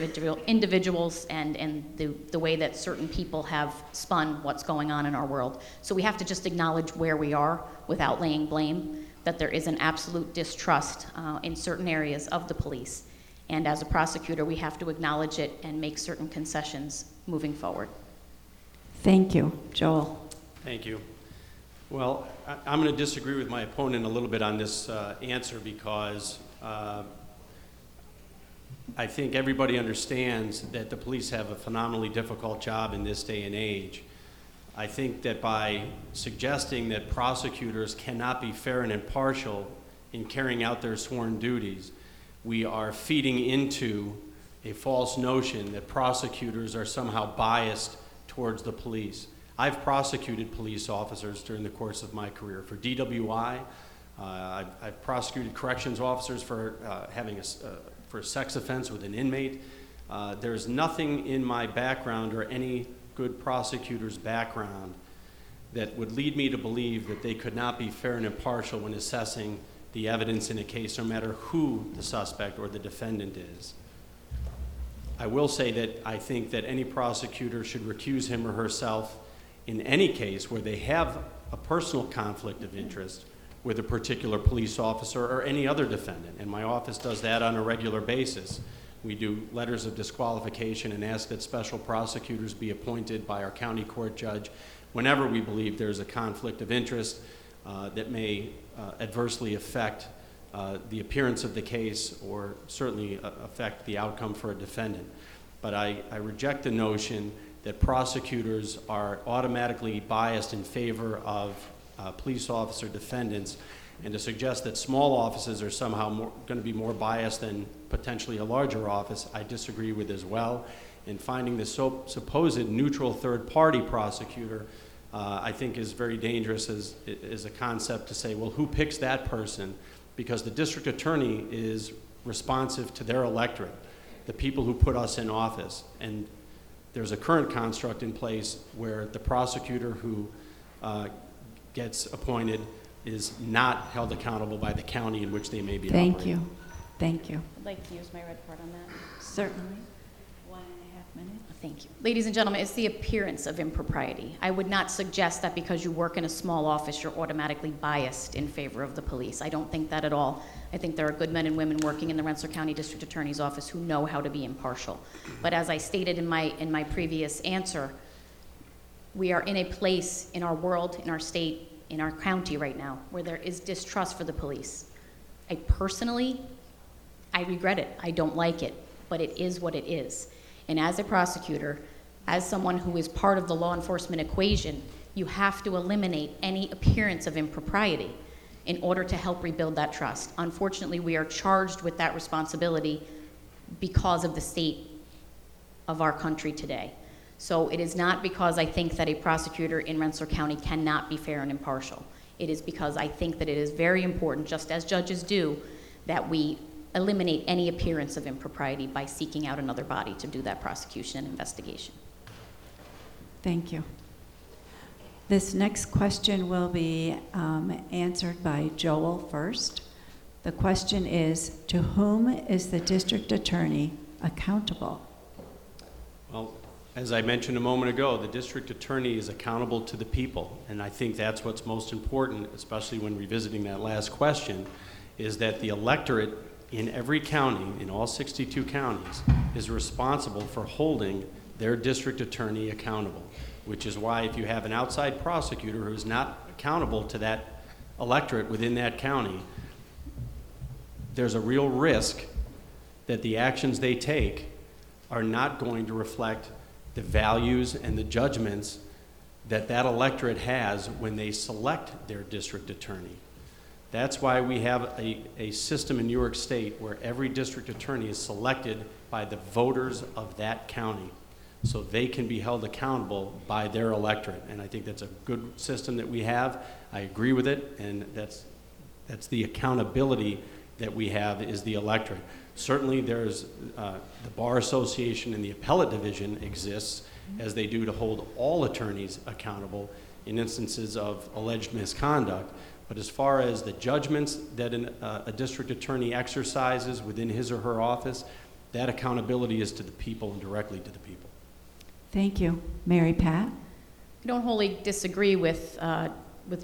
individuals and the way that certain people have spun what's going on in our world. So we have to just acknowledge where we are without laying blame, that there is an absolute distrust in certain areas of the police. And as a prosecutor, we have to acknowledge it and make certain concessions moving forward. Thank you. Joel? Thank you. Well, I'm going to disagree with my opponent a little bit on this answer because I think everybody understands that the police have a phenomenally difficult job in this day and age. I think that by suggesting that prosecutors cannot be fair and impartial in carrying out their sworn duties, we are feeding into a false notion that prosecutors are somehow biased towards the police. I've prosecuted police officers during the course of my career for DWI. I've prosecuted corrections officers for for a sex offense with an inmate. There's nothing in my background or any good prosecutor's background that would lead me to believe that they could not be fair and impartial when assessing the evidence in a case, no matter who the suspect or the defendant is. I will say that I think that any prosecutor should recuse him or herself in any case where they have a personal conflict of interest with a particular police officer or any other defendant, and my office does that on a regular basis. We do letters of disqualification and ask that special prosecutors be appointed by our county court judge whenever we believe there's a conflict of interest that may adversely affect the appearance of the case or certainly affect the outcome for a defendant. But I reject the notion that prosecutors are automatically biased in favor of police officer defendants And to suggest that small offices are somehow going to be more biased than potentially a larger office, I disagree with as well. And finding the supposed neutral third-party prosecutor, I think is very dangerous as a concept to say, well, who picks that person? Because the district attorney is responsive to their electorate, the people who put us in office. And there's a current construct in place where the prosecutor who gets appointed is not held accountable by the county in which they may be operating. Thank you. Thank you. I'd like to use my red card on that. Certainly. 1.5 minutes. Thank you. Ladies and gentlemen, it's the appearance of impropriety. I would not suggest that because you work in a small office, you're automatically biased in favor of the police. I don't think that at all. I think there are good men and women working in the Rensselaer County District Attorney's Office who know how to be impartial. But as I stated in my previous answer, we are in a place in our world, in our state, in our county right now, where there is distrust for the police. I regret it. I don't like it, but it is what it is. And as a prosecutor, as someone who is part of the law enforcement equation, you have to eliminate any appearance of impropriety in order to help rebuild that trust. Unfortunately, we are charged with that responsibility because of the state of our country today. So it is not because I think that a prosecutor in Rensselaer County cannot be fair and impartial. It is because I think that it is very important, just as judges do, that we eliminate any appearance of impropriety by seeking out another body to do that prosecution and investigation. Thank you. This next question will be answered by Joel first. The question is, to whom is the district attorney accountable? Well, as I mentioned a moment ago, the district attorney is accountable to the people, and I think that's what's most important, especially when revisiting that last question, is that the electorate in every county, in all 62 counties, is responsible for holding their district attorney accountable, which is why if you have an outside prosecutor who is not accountable to that electorate within that county, there's a real risk that the actions they take are not going to reflect the values and the judgments that that electorate has when they select their district attorney. That's why we have a system in New York State where every district attorney is selected by the voters of that county, so they can be held accountable by their electorate. And I think that's a good system that we have. I agree with it, and that's the accountability that we have, is the electorate. Certainly there's the Bar Association and the Appellate Division exists, as they do to hold all attorneys accountable in instances of alleged misconduct. But as far as the judgments that a district attorney exercises within his or her office, that accountability is to the people and directly to the people. Thank you. Mary Pat? I don't wholly disagree with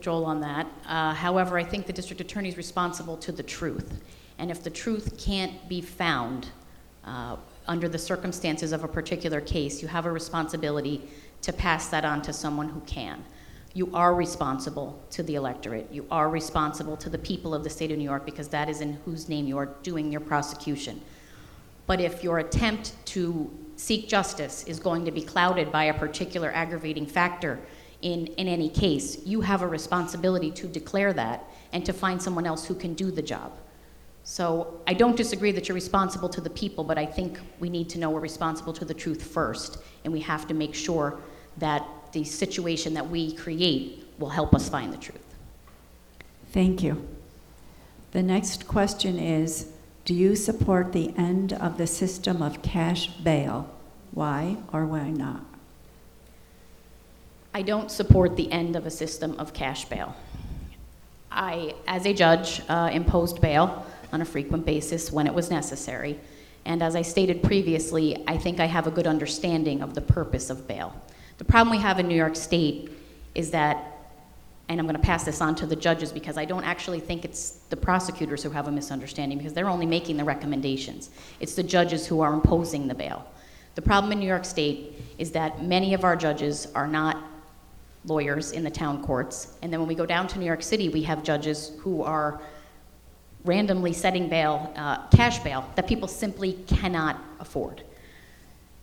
Joel on that. However, I think the district attorney is responsible to the truth. And if the truth can't be found under the circumstances of a particular case, you have a responsibility to pass that on to someone who can. You are responsible to the electorate. You are responsible to the people of the state of New York, because that is in whose name you are doing your prosecution. But if your attempt to seek justice is going to be clouded by a particular aggravating factor in any case, you have a responsibility to declare that and to find someone else who can do the job. So I don't disagree that you're responsible to the people, but I think we need to know we're responsible to the truth first, and we have to make sure that the situation that we create will help us find the truth. Thank you. The next question is, do you support the end of the system of cash bail? Why or why not? I don't support the end of a system of cash bail. I, as a judge, imposed bail on a frequent basis when it was necessary. And as I stated previously, I think I have a good understanding of the purpose of bail. The problem we have in New York State is that, and I'm going to pass this on to the judges because I don't actually think it's the prosecutors who have a misunderstanding, because they're only making the recommendations. It's the judges who are imposing the bail. The problem in New York State is that many of our judges are not lawyers in the town courts. And then when we go down to New York City, we have judges who are randomly setting bail, cash bail, that people simply cannot afford.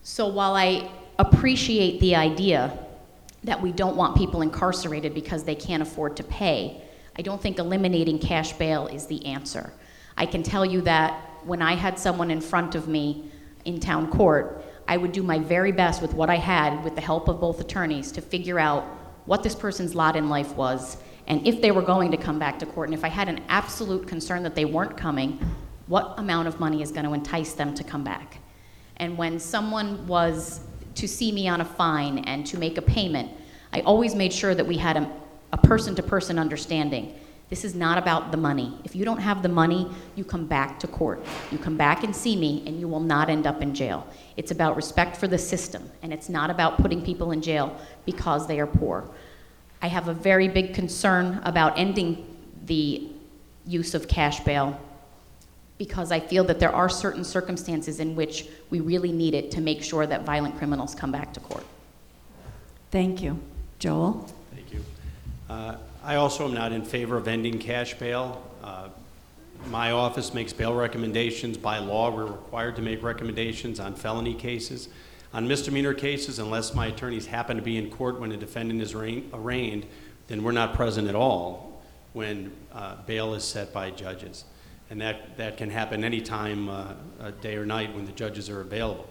So while I appreciate the idea that we don't want people incarcerated because they can't afford to pay, I don't think eliminating cash bail is the answer. I can tell you that when I had someone in front of me in town court, I would do my very best with what I had, with the help of both attorneys, to figure out what this person's lot in life was, and if they were going to come back to court, and if I had an absolute concern that they weren't coming, what amount of money is going to entice them to come back. And when someone was to see me on a fine and to make a payment, I always made sure that we had a person-to-person understanding. This is not about the money. If you don't have the money, you come back to court. You come back and see me, and you will not end up in jail. It's about respect for the system, and it's not about putting people in jail because they are poor. I have a very big concern about ending the use of cash bail because I feel that there are certain circumstances in which we really need it to make sure that violent criminals come back to court. Thank you. Joel? Thank you. I also am not in favor of ending cash bail. My office makes bail recommendations. By law, we're required to make recommendations on felony cases. On misdemeanor cases, unless my attorneys happen to be in court when a defendant is arraigned, then we're not present at all when bail is set by judges. And that can happen any time, day or night, when the judges are available.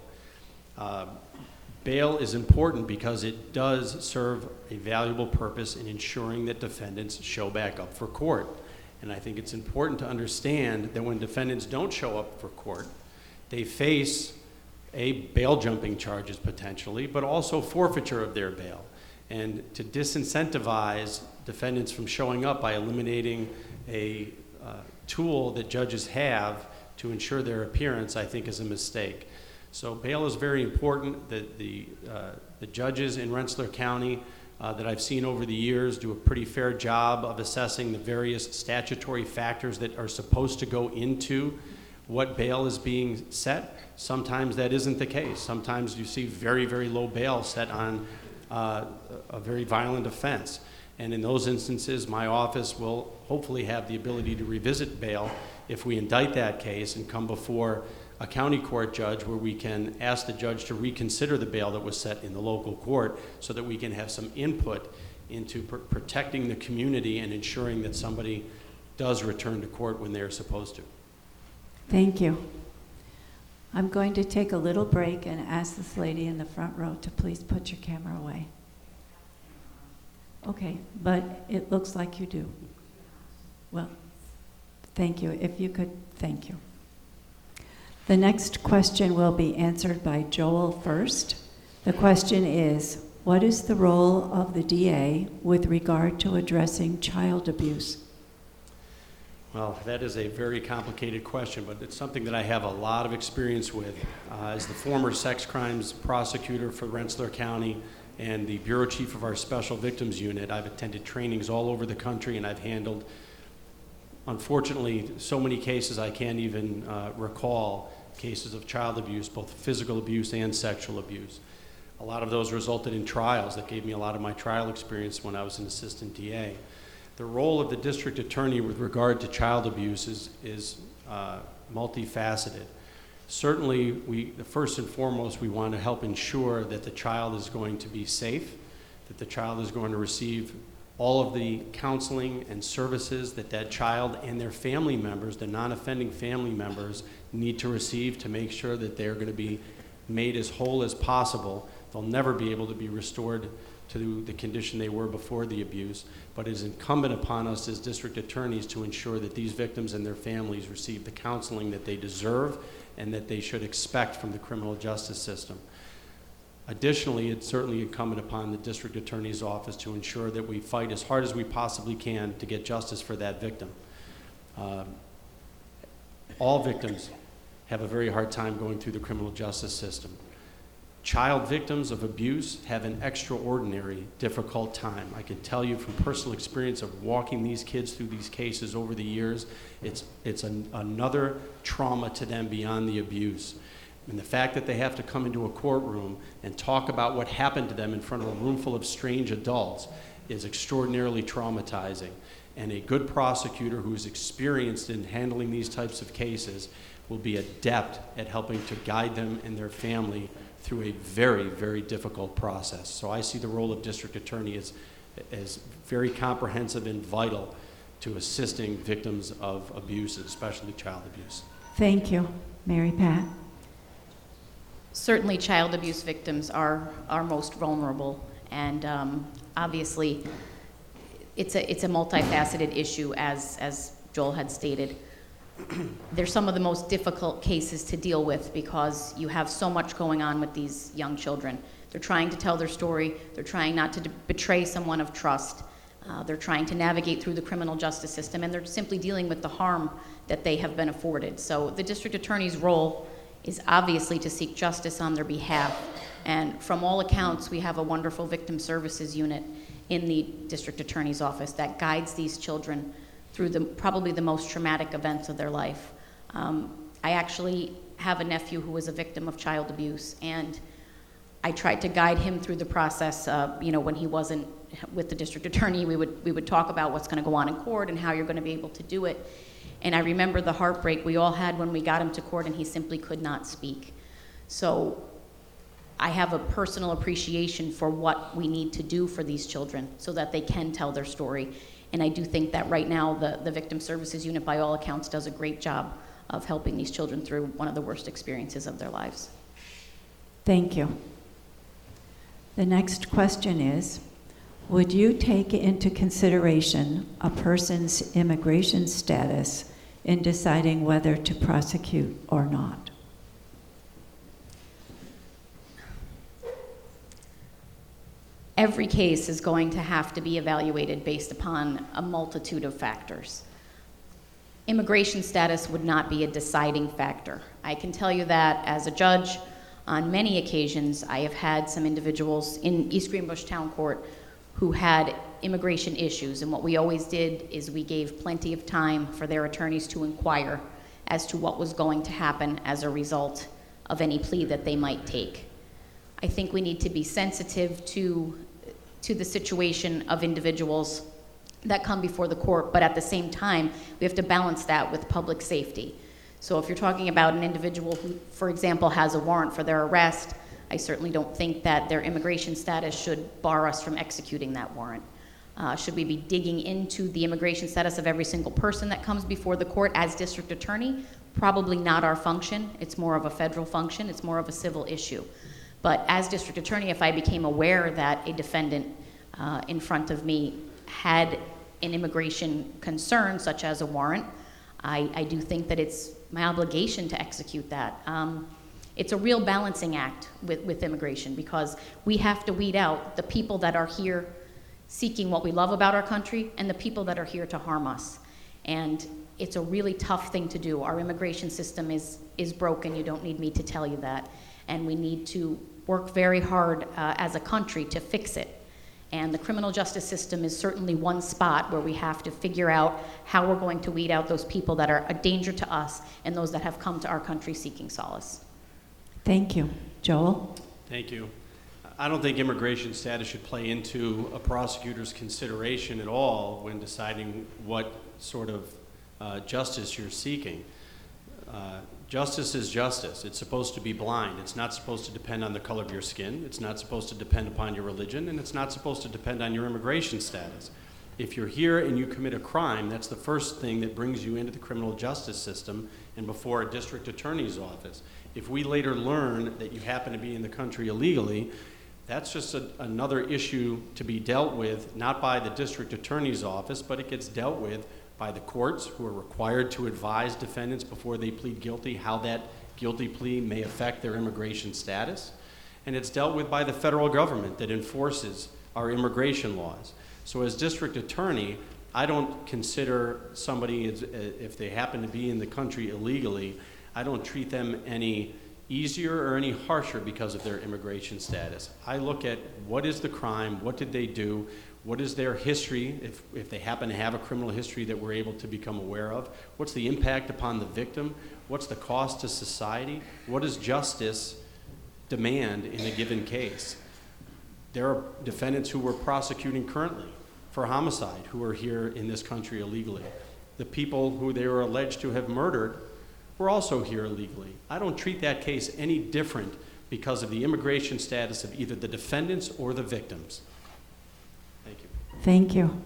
Bail is important because it does serve a valuable purpose in ensuring that defendants show back up for court. And I think it's important to understand that when defendants don't show up for court, they face bail jumping charges potentially, but also forfeiture of their bail. And to disincentivize defendants from showing up by eliminating a tool that judges have to ensure their appearance, I think is a mistake. So bail is very important. The judges in Rensselaer County that I've seen over the years do a pretty fair job of assessing the various statutory factors that are supposed to go into what bail is being set. Sometimes that isn't the case. Sometimes you see very, very low bail set on a very violent offense. And in those instances, my office will hopefully have the ability to revisit bail if we indict that case and come before a county court judge where we can ask the judge to reconsider the bail that was set in the local court so that we can have some input into protecting the community and ensuring that somebody does return to court when they're supposed to. Thank you. I'm going to take a little break and ask this lady in the front row to please put your camera away. Okay, but it looks like you do. Well, thank you. If you could, thank you. The next question will be answered by Joel first. The question is, what is the role of the DA with regard to addressing child abuse? Well, that is a very complicated question, but it's something that I have a lot of experience with. As the former sex crimes prosecutor for Rensselaer County and the bureau chief of our special victims unit, I've attended trainings all over the country, and I've handled, unfortunately, so many cases I can't even recall, cases of child abuse, both physical abuse and sexual abuse. A lot of those resulted in trials that gave me a lot of my trial experience when I was an assistant DA. The role of the district attorney with regard to child abuse is multifaceted. Certainly, first and foremost, we want to help ensure that the child is going to be safe, that the child is going to receive all of the counseling and services that that child and their family members, the non-offending family members, need to receive to make sure that they're going to be made as whole as possible. They'll never be able to be restored to the condition they were before the abuse, but it is incumbent upon us as district attorneys to ensure that these victims and their families receive the counseling that they deserve and that they should expect from the criminal justice system. Additionally, it's certainly incumbent upon the district attorney's office to ensure that we fight as hard as we possibly can to get justice for that victim. All victims have a very hard time going through the criminal justice system. Child victims of abuse have an extraordinary difficult time. I can tell you from personal experience of walking these kids through these cases over the years, it's another trauma to them beyond the abuse. And the fact that they have to come into a courtroom and talk about what happened to them in front of a room full of strange adults is extraordinarily traumatizing. And a good prosecutor who's experienced in handling these types of cases will be adept at helping to guide them and their family through a very, very difficult process. So I see the role of district attorney as very comprehensive and vital to assisting victims of abuse, especially child abuse. Thank you. Mary Pat? Certainly, child abuse victims are most vulnerable, and obviously, it's a multifaceted issue, as Joel had stated. They're some of the most difficult cases to deal with because you have so much going on with these young children. They're trying to tell their story. They're trying not to betray someone of trust. They're trying to navigate through the criminal justice system, and they're simply dealing with the harm that they have been afforded. So the district attorney's role is obviously to seek justice on their behalf. And from all accounts, we have a wonderful victim services unit in the district attorney's office that guides these children through probably the most traumatic events of their life. I actually have a nephew who was a victim of child abuse, and I tried to guide him through the process. When he wasn't with the district attorney, we would talk about what's going to go on in court and how you're going to be able to do it. And I remember the heartbreak we all had when we got him to court and he simply could not speak. So I have a personal appreciation for what we need to do for these children so that they can tell their story. And I do think that right now the Victim Services Unit, by all accounts, does a great job of helping these children through one of the worst experiences of their lives. Thank you. The next question is, would you take into consideration a person's immigration status in deciding whether to prosecute or not? Every case is going to have to be evaluated based upon a multitude of factors. Immigration status would not be a deciding factor. I can tell you that as a judge, on many occasions, I have had some individuals in East Greenbush Town Court who had immigration issues, and what we always did is we gave plenty of time for their attorneys to inquire as to what was going to happen as a result of any plea that they might take. I think we need to be sensitive to the situation of individuals that come before the court, but at the same time, we have to balance that with public safety. So if you're talking about an individual who, for example, has a warrant for their arrest, I certainly don't think that their immigration status should bar us from executing that warrant. Should we be digging into the immigration status of every single person that comes before the court as district attorney? Probably not our function. It's more of a federal function. It's more of a civil issue. But as district attorney, if I became aware that a defendant in front of me had an immigration concern, such as a warrant, I do think that it's my obligation to execute that. It's a real balancing act with immigration, because we have to weed out the people that are here seeking what we love about our country and the people that are here to harm us. And it's a really tough thing to do. Our immigration system is broken. You don't need me to tell you that. And we need to work very hard as a country to fix it. And the criminal justice system is certainly one spot where we have to figure out how we're going to weed out those people that are a danger to us and those that have come to our country seeking solace. Thank you. Joel? Thank you. I don't think immigration status should play into a prosecutor's consideration at all when deciding what sort of justice you're seeking. Justice is justice. It's supposed to be blind. It's not supposed to depend on the color of your skin. It's not supposed to depend upon your religion, and it's not supposed to depend on your immigration status. If you're here and you commit a crime, that's the first thing that brings you into the criminal justice system and before a district attorney's office. If we later learn that you happen to be in the country illegally, that's just another issue to be dealt with, not by the district attorney's office, but it gets dealt with by the courts, who are required to advise defendants before they plead guilty how that guilty plea may affect their immigration status. And it's dealt with by the federal government that enforces our immigration laws. So as district attorney, I don't consider somebody, if they happen to be in the country illegally, I don't treat them any easier or any harsher because of their immigration status. I look at what is the crime, what did they do, what is their history, if they happen to have a criminal history that we're able to become aware of, what's the impact upon the victim, what's the cost to society, what does justice demand in a given case. There are defendants who we're prosecuting currently for homicide who are here in this country illegally. The people who they were alleged to have murdered were also here illegally. I don't treat that case any different because of the immigration status of either the defendants or the victims. Thank you. Thank you.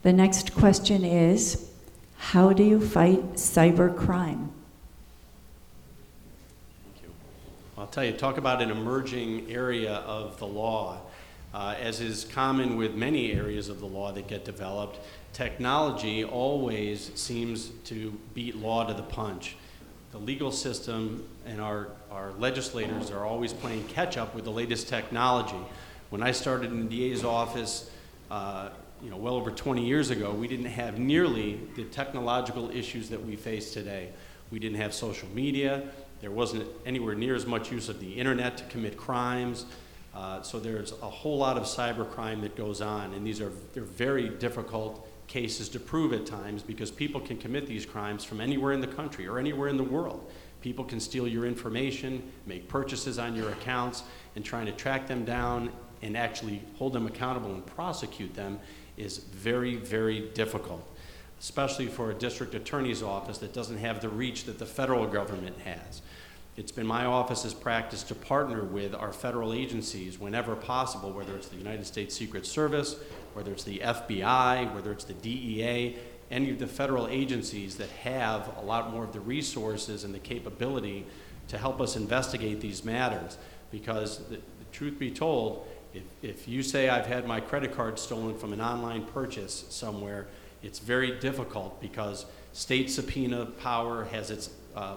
The next question is, how do you fight cybercrime? Thank you. I'll tell you, talk about an emerging area of the law. As is common with many areas of the law that get developed, technology always seems to beat law to the punch. The legal system and our legislators are always playing catch up with the latest technology. When I started in the DA's office, well over 20 years ago, we didn't have nearly the technological issues that we face today. We didn't have social media. There wasn't anywhere near as much use of the internet to commit crimes. So there's a whole lot of cybercrime that goes on, and they're very difficult cases to prove at times because people can commit these crimes from anywhere in the country or anywhere in the world. People can steal your information, make purchases on your accounts, and trying to track them down and actually hold them accountable and prosecute them is very, very difficult, especially for a district attorney's office that doesn't have the reach that the federal government has. It's been my office's practice to partner with our federal agencies whenever possible, whether it's the United States Secret Service, whether it's the FBI, whether it's the DEA, any of the federal agencies that have a lot more of the resources and the capability to help us investigate these matters. Because the truth be told, if you say I've had my credit card stolen from an online purchase somewhere, it's very difficult because state subpoena power has its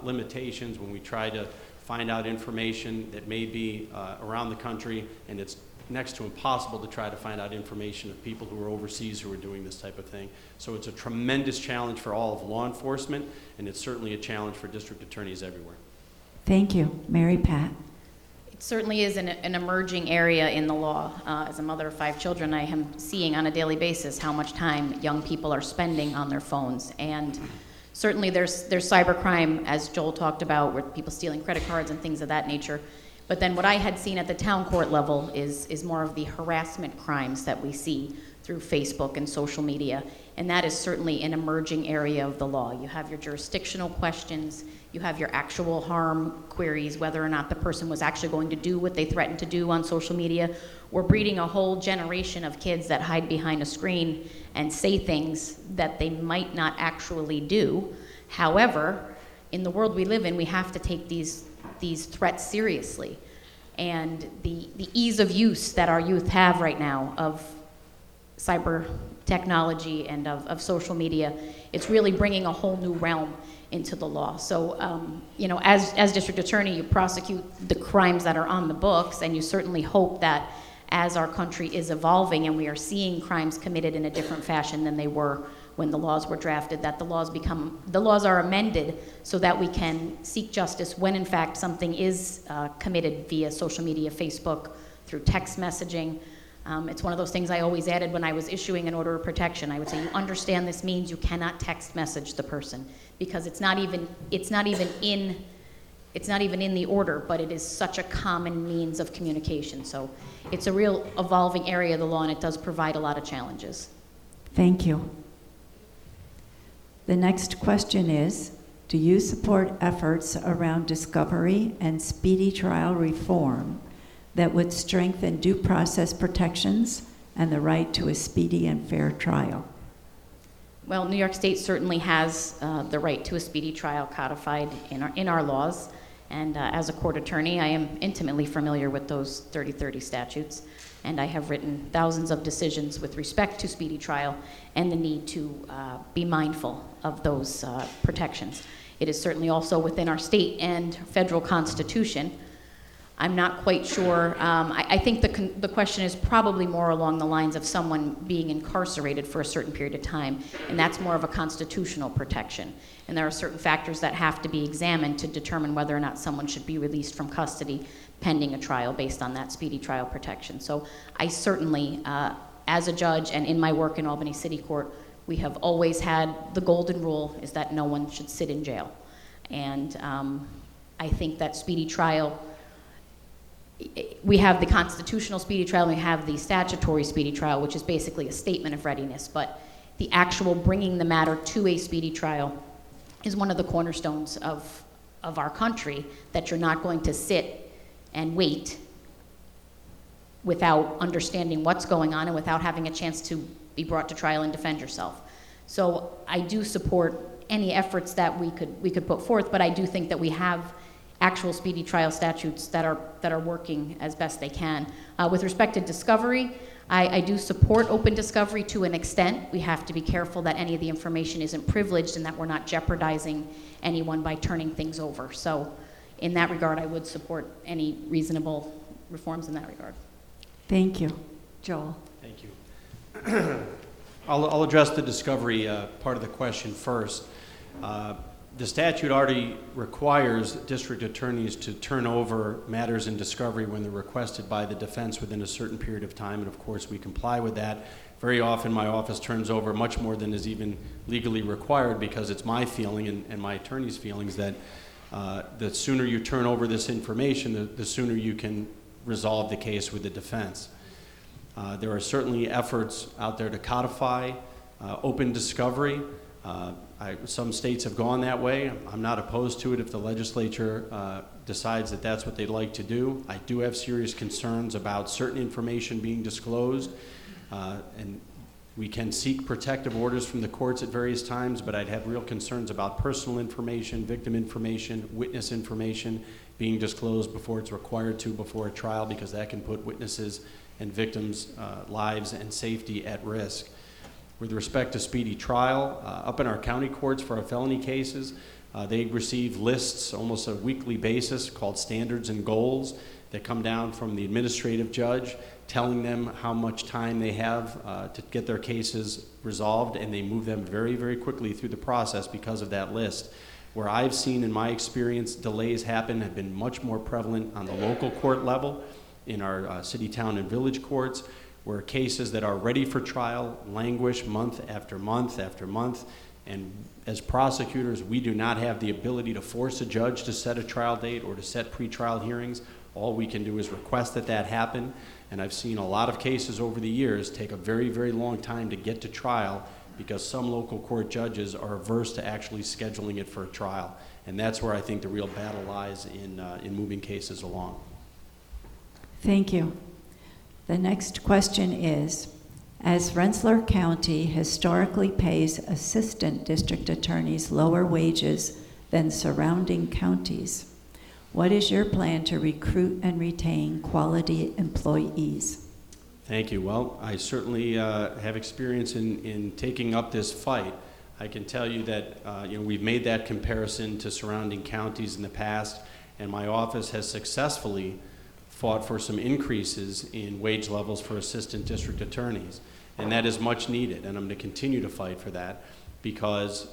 limitations when we try to find out information that may be around the country, and it's next to impossible to try to find out information of people who are overseas who are doing this type of thing. So it's a tremendous challenge for all of law enforcement, and it's certainly a challenge for district attorneys everywhere. Thank you. Mary Pat. It certainly is an emerging area in the law. As a mother of 5 children, I am seeing on a daily basis how much time young people are spending on their phones. And certainly there's cybercrime, as Joel talked about, with people stealing credit cards and things of that nature. But then what I had seen at the town court level is more of the harassment crimes that we see through Facebook and social media. And that is certainly an emerging area of the law. You have your jurisdictional questions, you have your actual harm queries, whether or not the person was actually going to do what they threatened to do on social media. We're breeding a whole generation of kids that hide behind a screen and say things that they might not actually do. However, in the world we live in, we have to take these threats seriously. And the ease of use that our youth have right now of cyber technology and of social media, it's really bringing a whole new realm into the law. So, as district attorney, you prosecute the crimes that are on the books, and you certainly hope that as our country is evolving and we are seeing crimes committed in a different fashion than they were when the laws were drafted, that the laws are amended so that we can seek justice when in fact something is committed via social media, Facebook, through text messaging. It's one of those things I always added when I was issuing an order of protection. I would say, you understand this means you cannot text message the person, because it's not even in the order, but it is such a common means of communication. So it's a real evolving area of the law, and it does provide a lot of challenges. Thank you. The next question is, do you support efforts around discovery and speedy trial reform that would strengthen due process protections and the right to a speedy and fair trial? Well, New York State certainly has the right to a speedy trial codified in our laws. And as a court attorney, I am intimately familiar with those 3030 statutes. And I have written thousands of decisions with respect to speedy trial and the need to be mindful of those protections. It is certainly also within our state and federal constitution. I'm not quite sure. I think the question is probably more along the lines of someone being incarcerated for a certain period of time, and that's more of a constitutional protection. And there are certain factors that have to be examined to determine whether or not someone should be released from custody pending a trial based on that speedy trial protection. So I certainly, as a judge and in my work in Albany City Court, we have always had the golden rule is that no one should sit in jail. And I think that speedy trial, we have the constitutional speedy trial, and we have the statutory speedy trial, which is basically a statement of readiness, but the actual bringing the matter to a speedy trial is one of the cornerstones of our country, that you're not going to sit and wait without understanding what's going on and without having a chance to be brought to trial and defend yourself. So I do support any efforts that we could put forth, but I do think that we have actual speedy trial statutes that are working as best they can. With respect to discovery, I do support open discovery to an extent. We have to be careful that any of the information isn't privileged and that we're not jeopardizing anyone by turning things over. So in that regard, I would support any reasonable reforms in that regard. Thank you. Joel. Thank you. I'll address the discovery part of the question first. The statute already requires district attorneys to turn over matters in discovery when they're requested by the defense within a certain period of time, and of course we comply with that. Very often my office turns over much more than is even legally required, because it's my feeling and my attorney's feelings that the sooner you turn over this information, the sooner you can resolve the case with the defense. There are certainly efforts out there to codify open discovery. Some states have gone that way. I'm not opposed to it if the legislature decides that that's what they'd like to do. I do have serious concerns about certain information being disclosed, and we can seek protective orders from the courts at various times, but I'd have real concerns about personal information, victim information, witness information being disclosed before it's required to before a trial, because that can put witnesses and victims' lives and safety at risk. With respect to speedy trial, up in our county courts for our felony cases, they receive lists almost on a weekly basis called standards and goals that come down from the administrative judge, telling them how much time they have to get their cases resolved, and they move them very, very quickly through the process because of that list. Where I've seen in my experience delays happen have been much more prevalent on the local court level, in our city, town, and village courts, where cases that are ready for trial languish month after month after month. And as prosecutors, we do not have the ability to force a judge to set a trial date or to set pretrial hearings. All we can do is request that that happen. And I've seen a lot of cases over the years take a very, very long time to get to trial because some local court judges are averse to actually scheduling it for a trial. And that's where I think the real battle lies in moving cases along. Thank you. The next question is, as Rensselaer County historically pays assistant district attorneys lower wages than surrounding counties, what is your plan to recruit and retain quality employees? Thank you. Well, I certainly have experience in taking up this fight. I can tell you that we've made that comparison to surrounding counties in the past, and my office has successfully fought for some increases in wage levels for assistant district attorneys. And that is much needed, and I'm going to continue to fight for that because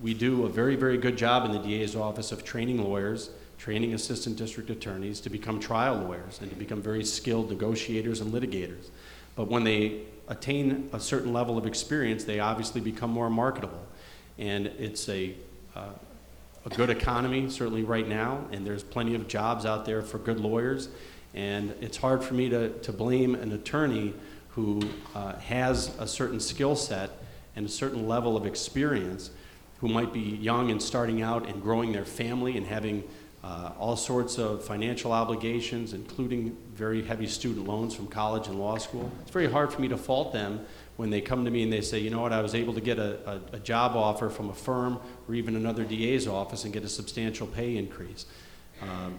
we do a very, very good job in the DA's office of training lawyers, training assistant district attorneys to become trial lawyers and to become very skilled negotiators and litigators. But when they attain a certain level of experience, they obviously become more marketable. And it's a good economy, certainly right now, and there's plenty of jobs out there for good lawyers. And it's hard for me to blame an attorney who has a certain skill set and a certain level of experience, who might be young and starting out and growing their family and having all sorts of financial obligations, including very heavy student loans from college and law school. It's very hard for me to fault them when they come to me and they say, you know what, I was able to get a job offer from a firm or even another DA's office and get a substantial pay increase.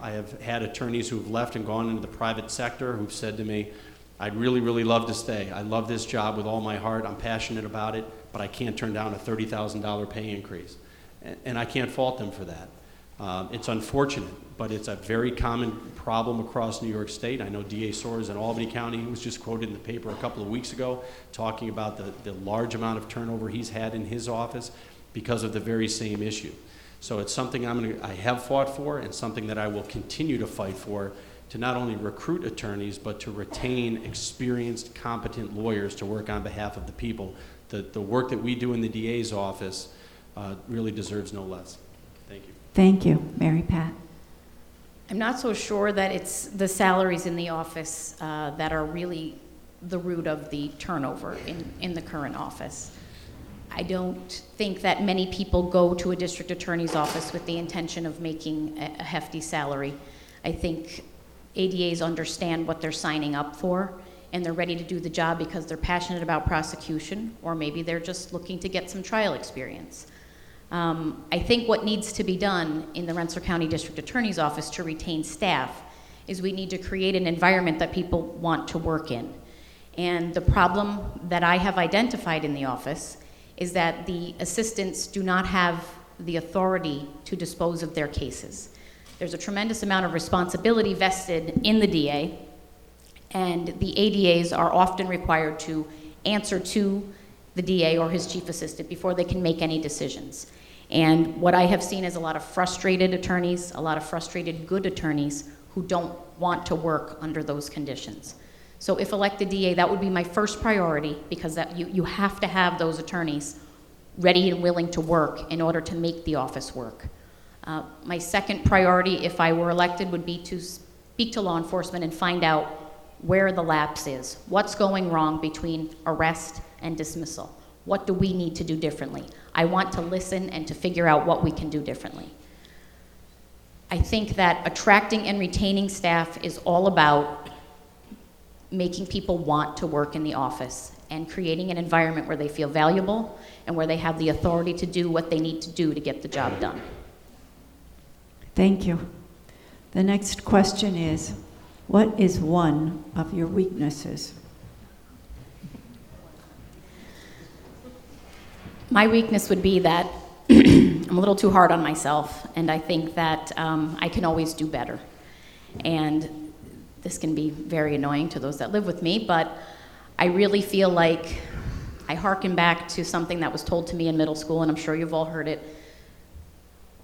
I have had attorneys who've left and gone into the private sector who've said to me, I'd really, really love to stay. I love this job with all my heart. I'm passionate about it, but I can't turn down a $30,000 pay increase. And I can't fault them for that. It's unfortunate, but it's a very common problem across New York State. I know DA Soares in Albany County, who was just quoted in the paper a couple of weeks ago, talking about the large amount of turnover he's had in his office because of the very same issue. So it's something I have fought for, and something that I will continue to fight for, to not only recruit attorneys, but to retain experienced, competent lawyers to work on behalf of the people. The work that we do in the DA's office really deserves no less. Thank you. Thank you. Mary Pat. I'm not so sure that it's the salaries in the office that are really the root of the turnover in the current office. I don't think that many people go to a district attorney's office with the intention of making a hefty salary. I think ADAs understand what they're signing up for, and they're ready to do the job because they're passionate about prosecution, or maybe they're just looking to get some trial experience. I think what needs to be done in the Rensselaer County District Attorney's Office to retain staff is we need to create an environment that people want to work in. And the problem that I have identified in the office is that the assistants do not have the authority to dispose of their cases. There's a tremendous amount of responsibility vested in the DA, and the ADAs are often required to answer to the DA or his chief assistant before they can make any decisions. And what I have seen is a lot of frustrated attorneys, a lot of frustrated good attorneys who don't want to work under those conditions. So if elected DA, that would be my first priority, because that you have to have those attorneys ready and willing to work in order to make the office work. My second priority, if I were elected, would be to speak to law enforcement and find out where the lapse is. What's going wrong between arrest and dismissal? What do we need to do differently? I want to listen and to figure out what we can do differently. I think that attracting and retaining staff is all about making people want to work in the office and creating an environment where they feel valuable and where they have the authority to do what they need to do to get the job done. Thank you. The next question is, what is one of your weaknesses? My weakness would be that I'm a little too hard on myself, and I think that I can always do better. And this can be very annoying to those that live with me, but I really feel like I hearken back to something that was told to me in middle school, and I'm sure you've all heard it.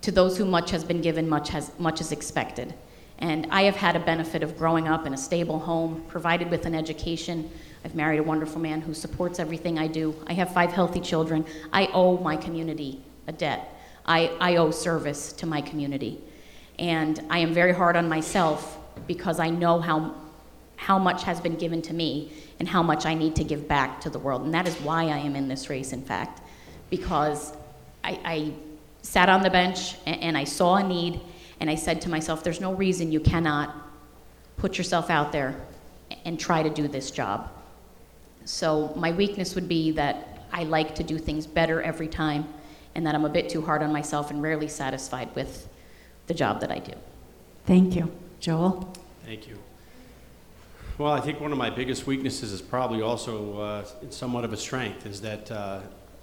To those who much has been given, much is expected. And I have had a benefit of growing up in a stable home, provided with an education. I've married a wonderful man who supports everything I do. I have 5 healthy children. I owe my community a debt. I owe service to my community. And I am very hard on myself because I know how much has been given to me and how much I need to give back to the world. And that is why I am in this race, in fact, because I sat on the bench and I saw a need, and I said to myself, there's no reason you cannot put yourself out there and try to do this job. So my weakness would be that I like to do things better every time, and that I'm a bit too hard on myself and rarely satisfied with the job that I do. Thank you. Joel? Thank you. Well, I think one of my biggest weaknesses is probably also somewhat of a strength, is that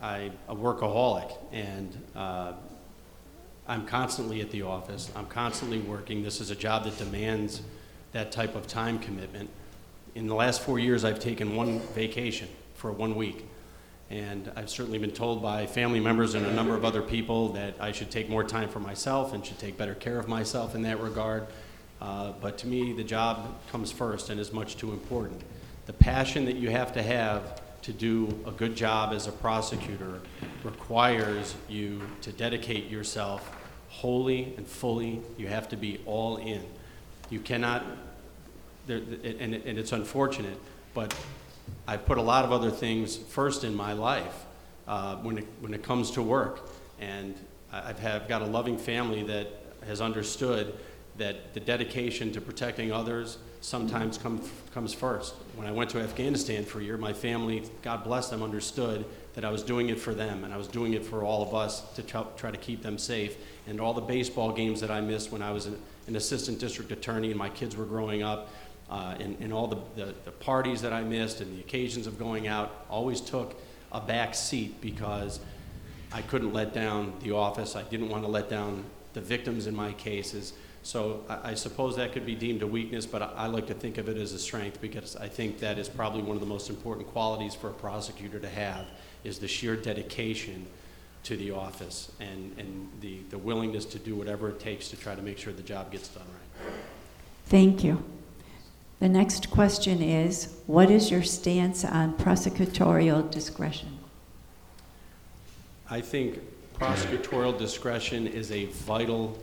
I'm a workaholic, and I'm constantly at the office. I'm constantly working. This is a job that demands that type of time commitment. In the last 4 years, I've taken one vacation for 1 week. And I've certainly been told by family members and a number of other people that I should take more time for myself and should take better care of myself in that regard. But to me, the job comes first and is much too important. The passion that you have to do a good job as a prosecutor requires you to dedicate yourself wholly and fully. You have to be all in. You cannot, and it's unfortunate, but I put a lot of other things first in my life when it comes to work. And I've got a loving family that has understood that the dedication to protecting others sometimes comes first. When I went to Afghanistan for a year, my family, God bless them, understood that I was doing it for them, and I was doing it for all of us to try to keep them safe. And all the baseball games that I missed when I was an assistant district attorney and my kids were growing up, and all the parties that I missed and the occasions of going out, always took a back seat because I couldn't let down the office. I didn't want to let down the victims in my cases. So I suppose that could be deemed a weakness, but I like to think of it as a strength, because I think that is probably one of the most important qualities for a prosecutor to have, is the sheer dedication to the office and the willingness to do whatever it takes to try to make sure the job gets done right. Thank you. The next question is, what is your stance on prosecutorial discretion? I think prosecutorial discretion is a vital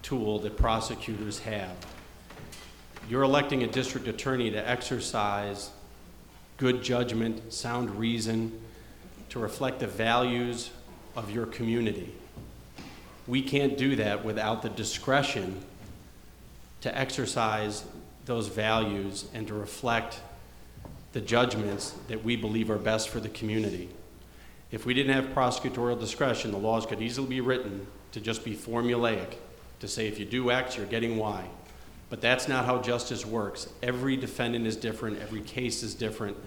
tool that prosecutors have. You're electing a district attorney to exercise good judgment, sound reason, to reflect the values of your community. We can't do that without the discretion to exercise those values and to reflect the judgments that we believe are best for the community. If we didn't have prosecutorial discretion, the laws could easily be written to just be formulaic, to say if you do X, you're getting Y. But that's not how justice works. Every defendant is different, every case is different.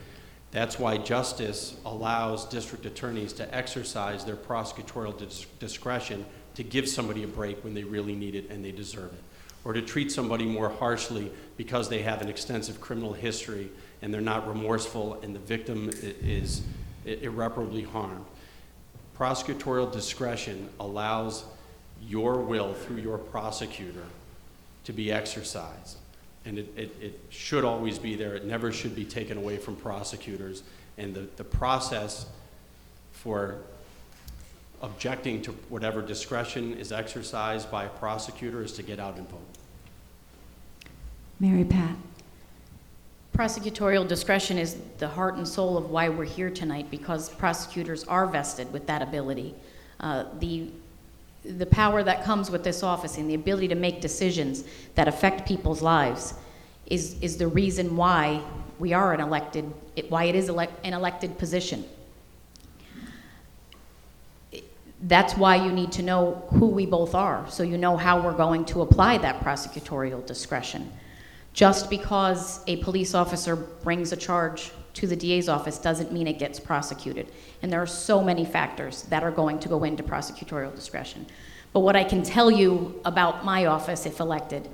That's why justice allows district attorneys to exercise their prosecutorial discretion to give somebody a break when they really need it and they deserve it, or to treat somebody more harshly because they have an extensive criminal history and they're not remorseful and the victim is irreparably harmed. Prosecutorial discretion allows your will through your prosecutor to be exercised. And it should always be there. It never should be taken away from prosecutors. And the process for objecting to whatever discretion is exercised by a prosecutor is to get out and vote. Mary Pat. Prosecutorial discretion is the heart and soul of why we're here tonight, because prosecutors are vested with that ability. The power that comes with this office and the ability to make decisions that affect people's lives is the reason why we are an elected, why it is an elected position. That's why you need to know who we both are, so you know how we're going to apply that prosecutorial discretion. Just because a police officer brings a charge to the DA's office doesn't mean it gets prosecuted. And there are so many factors that are going to go into prosecutorial discretion. But what I can tell you about my office, if elected,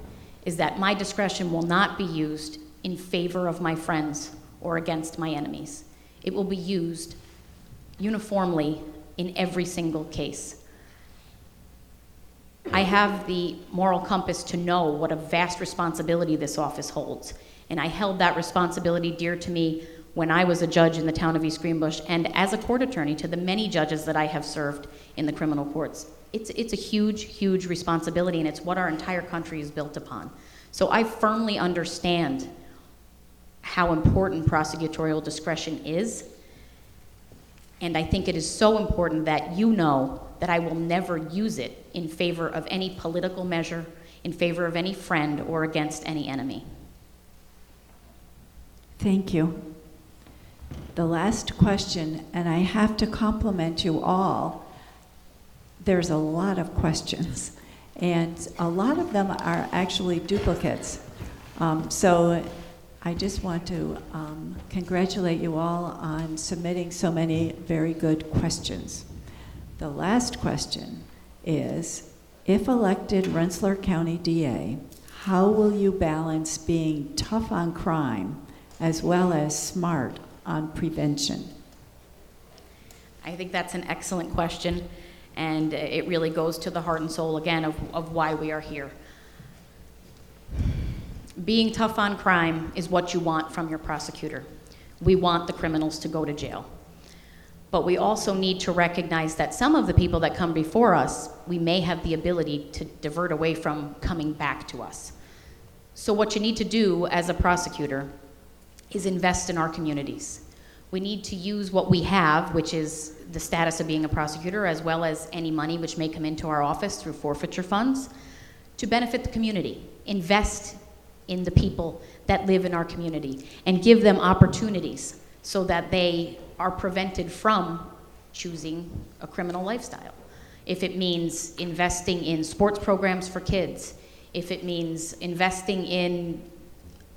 is that my discretion will not be used in favor of my friends or against my enemies. It will be used uniformly in every single case. I have the moral compass to know what a vast responsibility this office holds. And I held that responsibility dear to me when I was a judge in the town of East Greenbush and as a court attorney to the many judges that I have served in the criminal courts. It's a huge, huge responsibility, and it's what our entire country is built upon. So I firmly understand how important prosecutorial discretion is. And I think it is so important that you know that I will never use it in favor of any political measure, in favor of any friend, or against any enemy. Thank you. The last question, and I have to compliment you all. There's a lot of questions, and a lot of them are actually duplicates. So I just want to congratulate you all on submitting so many very good questions. The last question is, if elected Rensselaer County DA, how will you balance being tough on crime as well as smart on prevention? I think that's an excellent question, and it really goes to the heart and soul, again, of why we are here. Being tough on crime is what you want from your prosecutor. We want the criminals to go to jail. But we also need to recognize that some of the people that come before us, we may have the ability to divert away from coming back to us. So what you need to do as a prosecutor is invest in our communities. We need to use what we have, which is the status of being a prosecutor, as well as any money which may come into our office through forfeiture funds, to benefit the community. Invest in the people that live in our community and give them opportunities so that they are prevented from choosing a criminal lifestyle. If it means investing in sports programs for kids, if it means investing in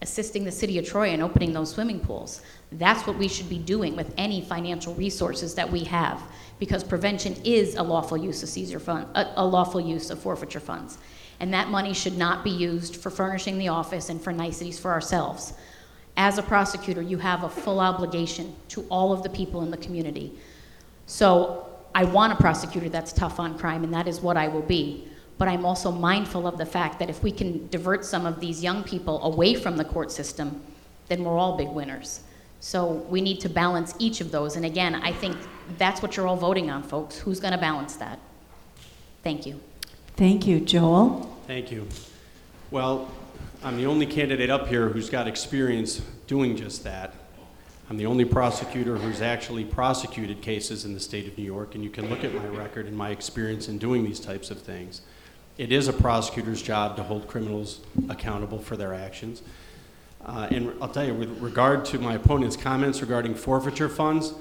assisting the city of Troy in opening those swimming pools, that's what we should be doing with any financial resources that we have, because prevention is a lawful use of seizure fund, a lawful use of forfeiture funds. And that money should not be used for furnishing the office and for niceties for ourselves. As a prosecutor, you have a full obligation to all of the people in the community. So I want a prosecutor that's tough on crime, and that is what I will be. But I'm also mindful of the fact that if we can divert some of these young people away from the court system, then we're all big winners. So we need to balance each of those. And again, I think that's what you're all voting on, folks. Who's going to balance that? Thank you. Thank you. Joel? Thank you. Well, I'm the only candidate up here who's got experience doing just that. I'm the only prosecutor who's actually prosecuted cases in the state of New York, and you can look at my record and my experience in doing these types of things. It is a prosecutor's job to hold criminals accountable for their actions. And I'll tell you, with regard to my opponent's comments regarding forfeiture funds,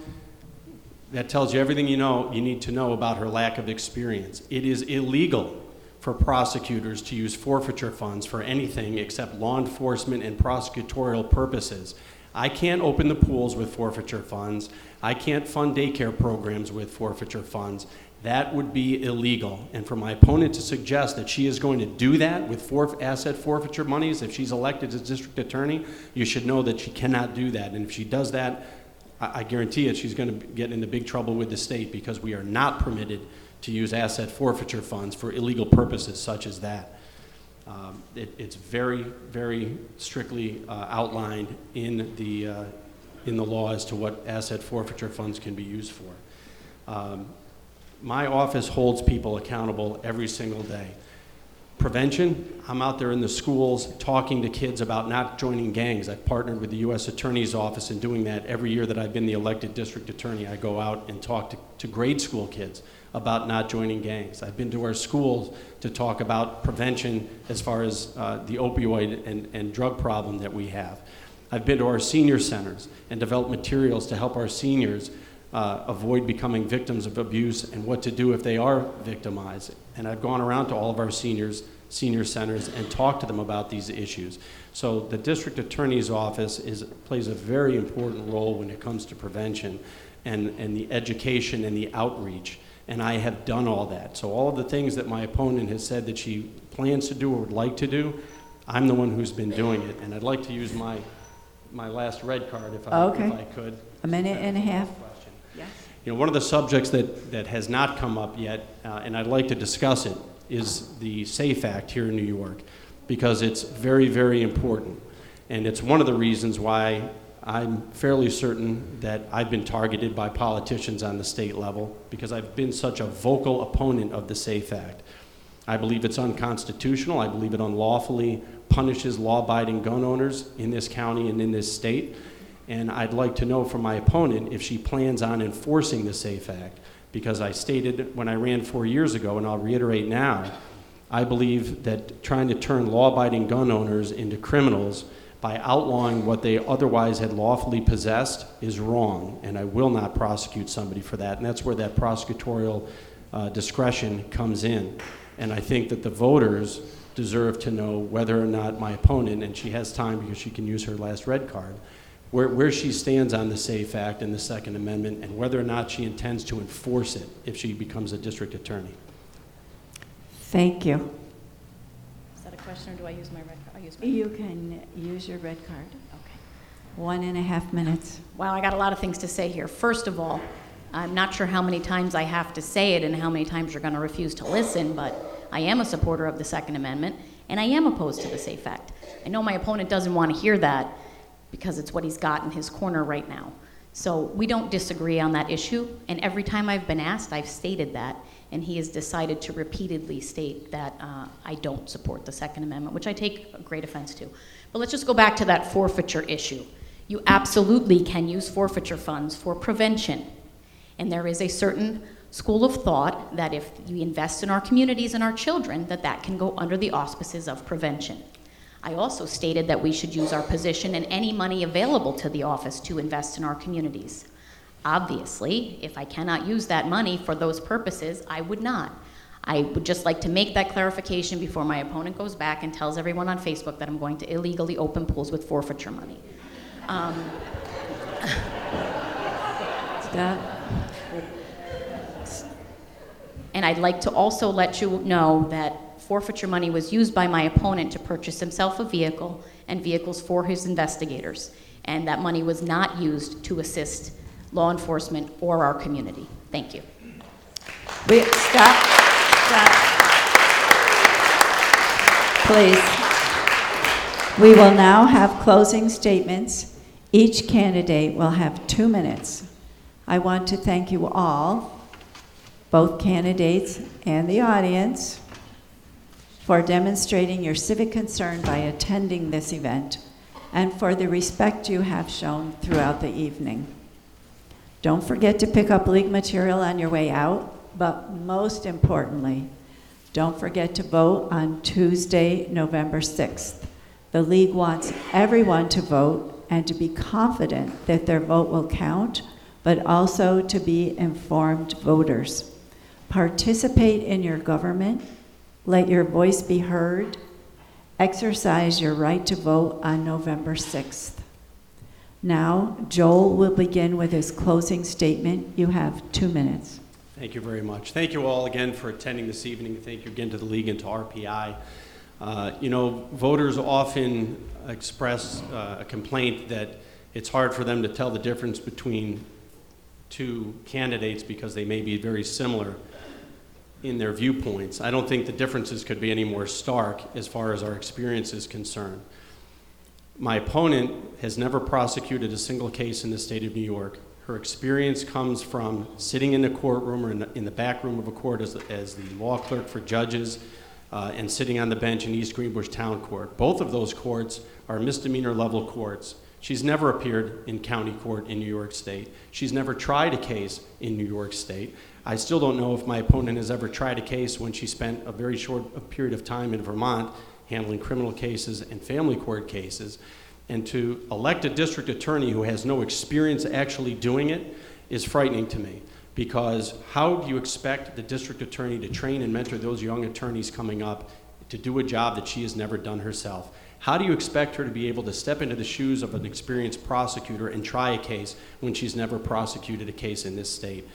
that tells you everything you need to know about her lack of experience. It is illegal for prosecutors to use forfeiture funds for anything except law enforcement and prosecutorial purposes. I can't open the pools with forfeiture funds. I can't fund daycare programs with forfeiture funds. That would be illegal. And for my opponent to suggest that she is going to do that with asset forfeiture monies, if she's elected as district attorney, you should know that she cannot do that. And if she does that, I guarantee it, she's going to get into big trouble with the state, because we are not permitted to use asset forfeiture funds for illegal purposes such as that. It's very, very strictly outlined in the law as to what asset forfeiture funds can be used for. My office holds people accountable every single day. Prevention, I'm out there in the schools talking to kids about not joining gangs. I've partnered with the U.S. Attorney's Office in doing that every year that I've been the elected district attorney. I go out and talk to grade school kids about not joining gangs. I've been to our schools to talk about prevention as far as the opioid and drug problem that we have. I've been to our senior centers and developed materials to help our seniors avoid becoming victims of abuse and what to do if they are victimized. And I've gone around to all of our senior centers and talked to them about these issues. So the district attorney's office plays a very important role when it comes to prevention and the education and the outreach. And I have done all that. So all of the things that my opponent has said that she plans to do or would like to do, I'm the one who's been doing it. And I'd like to use my last red card if I could. A minute and a half. Yes. You know, one of the subjects that has not come up yet, and I'd like to discuss it, is the SAFE Act here in New York, because it's very, very important. And it's one of the reasons why I'm fairly certain that I've been targeted by politicians on the state level, because I've been such a vocal opponent of the SAFE Act. I believe it's unconstitutional. I believe it unlawfully punishes law-abiding gun owners in this county and in this state. And I'd like to know from my opponent if she plans on enforcing the SAFE Act, because I stated when I ran 4 years ago, and I'll reiterate now, I believe that trying to turn law-abiding gun owners into criminals by outlawing what they otherwise had lawfully possessed is wrong, and I will not prosecute somebody for that. And that's where that prosecutorial discretion comes in. And I think that the voters deserve to know whether or not my opponent, and she has time because she can use her last red card, where she stands on the SAFE Act and the Second Amendment, and whether or not she intends to enforce it if she becomes a district attorney. Thank you. Is that a question, or do I use my red card? You can use your red card. Okay. 1.5 minutes. Wow, I got a lot of things to say here. First of all, I'm not sure how many times I have to say it and how many times you're going to refuse to listen, but I am a supporter of the Second Amendment, and I am opposed to the SAFE Act. I know my opponent doesn't want to hear that, because it's what he's got in his corner right now. So we don't disagree on that issue, and every time I've been asked, I've stated that, and he has decided to repeatedly state that I don't support the Second Amendment, which I take great offense to. But let's just go back to that forfeiture issue. You absolutely can use forfeiture funds for prevention, and there is a certain school of thought that if you invest in our communities and our children, that can go under the auspices of prevention. I also stated that we should use our position and any money available to the office to invest in our communities. Obviously, if I cannot use that money for those purposes, I would not. I would just like to make that clarification before my opponent goes back and tells everyone on Facebook that I'm going to illegally open pools with forfeiture money. Stop. And I'd like to also let you know that forfeiture money was used by my opponent to purchase himself a vehicle and vehicles for his investigators. And that money was not used to assist law enforcement or our community. Thank you. Stop. Please. We will now have closing statements. Each candidate will have 2 minutes. I want to thank you all, both candidates and the audience, for demonstrating your civic concern by attending this event and for the respect you have shown throughout the evening. Don't forget to pick up league material on your way out, but most importantly, don't forget to vote on Tuesday, November 6th. The League wants everyone to vote and to be confident that their vote will count, but also to be informed voters. Participate in your government, let your voice be heard, exercise your right to vote on November 6th. Now, Joel will begin with his closing statement. You have 2 minutes. Thank you very much. Thank you all again for attending this evening. Thank you again to the League and to RPI. Voters often express a complaint that it's hard for them to tell the difference between two candidates because they may be very similar in their viewpoints. I don't think the differences could be any more stark as far as our experience is concerned. My opponent has never prosecuted a single case in the state of New York. Her experience comes from sitting in the courtroom or in the back room of a court as the law clerk for judges and sitting on the bench in East Greenbush Town Court. Both of those courts are misdemeanor level courts. She's never appeared in county court in New York State. She's never tried a case in New York State. I still don't know if my opponent has ever tried a case when she spent a very short period of time in Vermont handling criminal cases and family court cases. And to elect a district attorney who has no experience actually doing it is frightening to me, because how do you expect the district attorney to train and mentor those young attorneys coming up to do a job that she has never done herself? How do you expect her to be able to step into the shoes of an experienced prosecutor and try a case when she's never prosecuted a case in this state?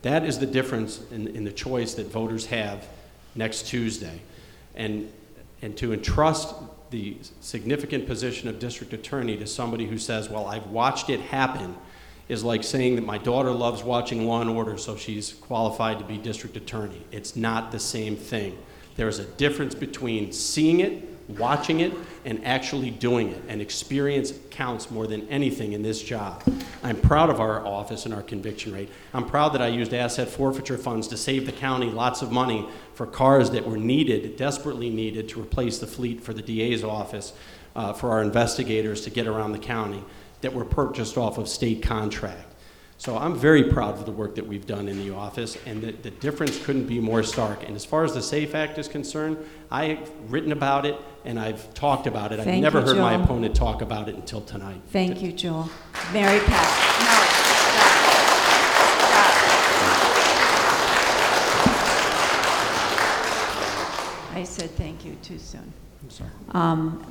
That is the difference in the choice that voters have next Tuesday. And to entrust the significant position of district attorney to somebody who says, well, I've watched it happen, is like saying that my daughter loves watching Law and Order, so she's qualified to be district attorney. It's not the same thing. There's a difference between seeing it, watching it, and actually doing it. And experience counts more than anything in this job. I'm proud of our office and our conviction rate. I'm proud that I used asset forfeiture funds to save the county lots of money for cars that were needed, desperately needed, to replace the fleet for the DA's office, for our investigators to get around the county, that were purchased off of state contract. So I'm very proud of the work that we've done in the office, and the difference couldn't be more stark. And as far as the SAFE Act is concerned, I've written about it and I've talked about it. I've never heard my opponent talk about it until tonight. Thank you, Joel. Mary Pat. No, I said thank you too soon. I'm sorry.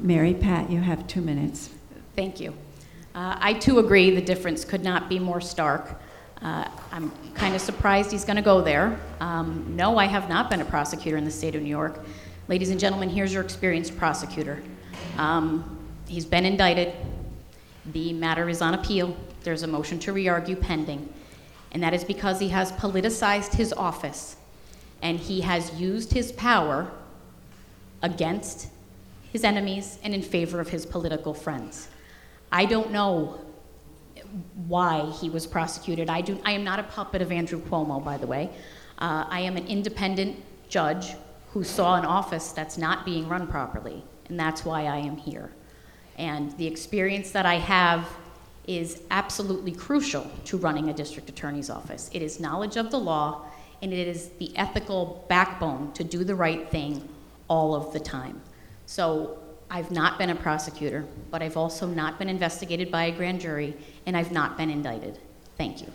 Mary Pat, you have 2 minutes. Thank you. I too agree the difference could not be more stark. I'm kind of surprised he's going to go there. No, I have not been a prosecutor in the state of New York. Ladies and gentlemen, here's your experienced prosecutor. He's been indicted. The matter is on appeal. There's a motion to re-argue pending. And that is because he has politicized his office and he has used his power against his enemies and in favor of his political friends. I don't know why he was prosecuted. I am not a puppet of Andrew Cuomo, by the way. I am an independent judge who saw an office that's not being run properly, and that's why I am here. And the experience that I have is absolutely crucial to running a district attorney's office. It is knowledge of the law, and it is the ethical backbone to do the right thing all of the time. So I've not been a prosecutor, but I've also not been investigated by a grand jury, and I've not been indicted. Thank you.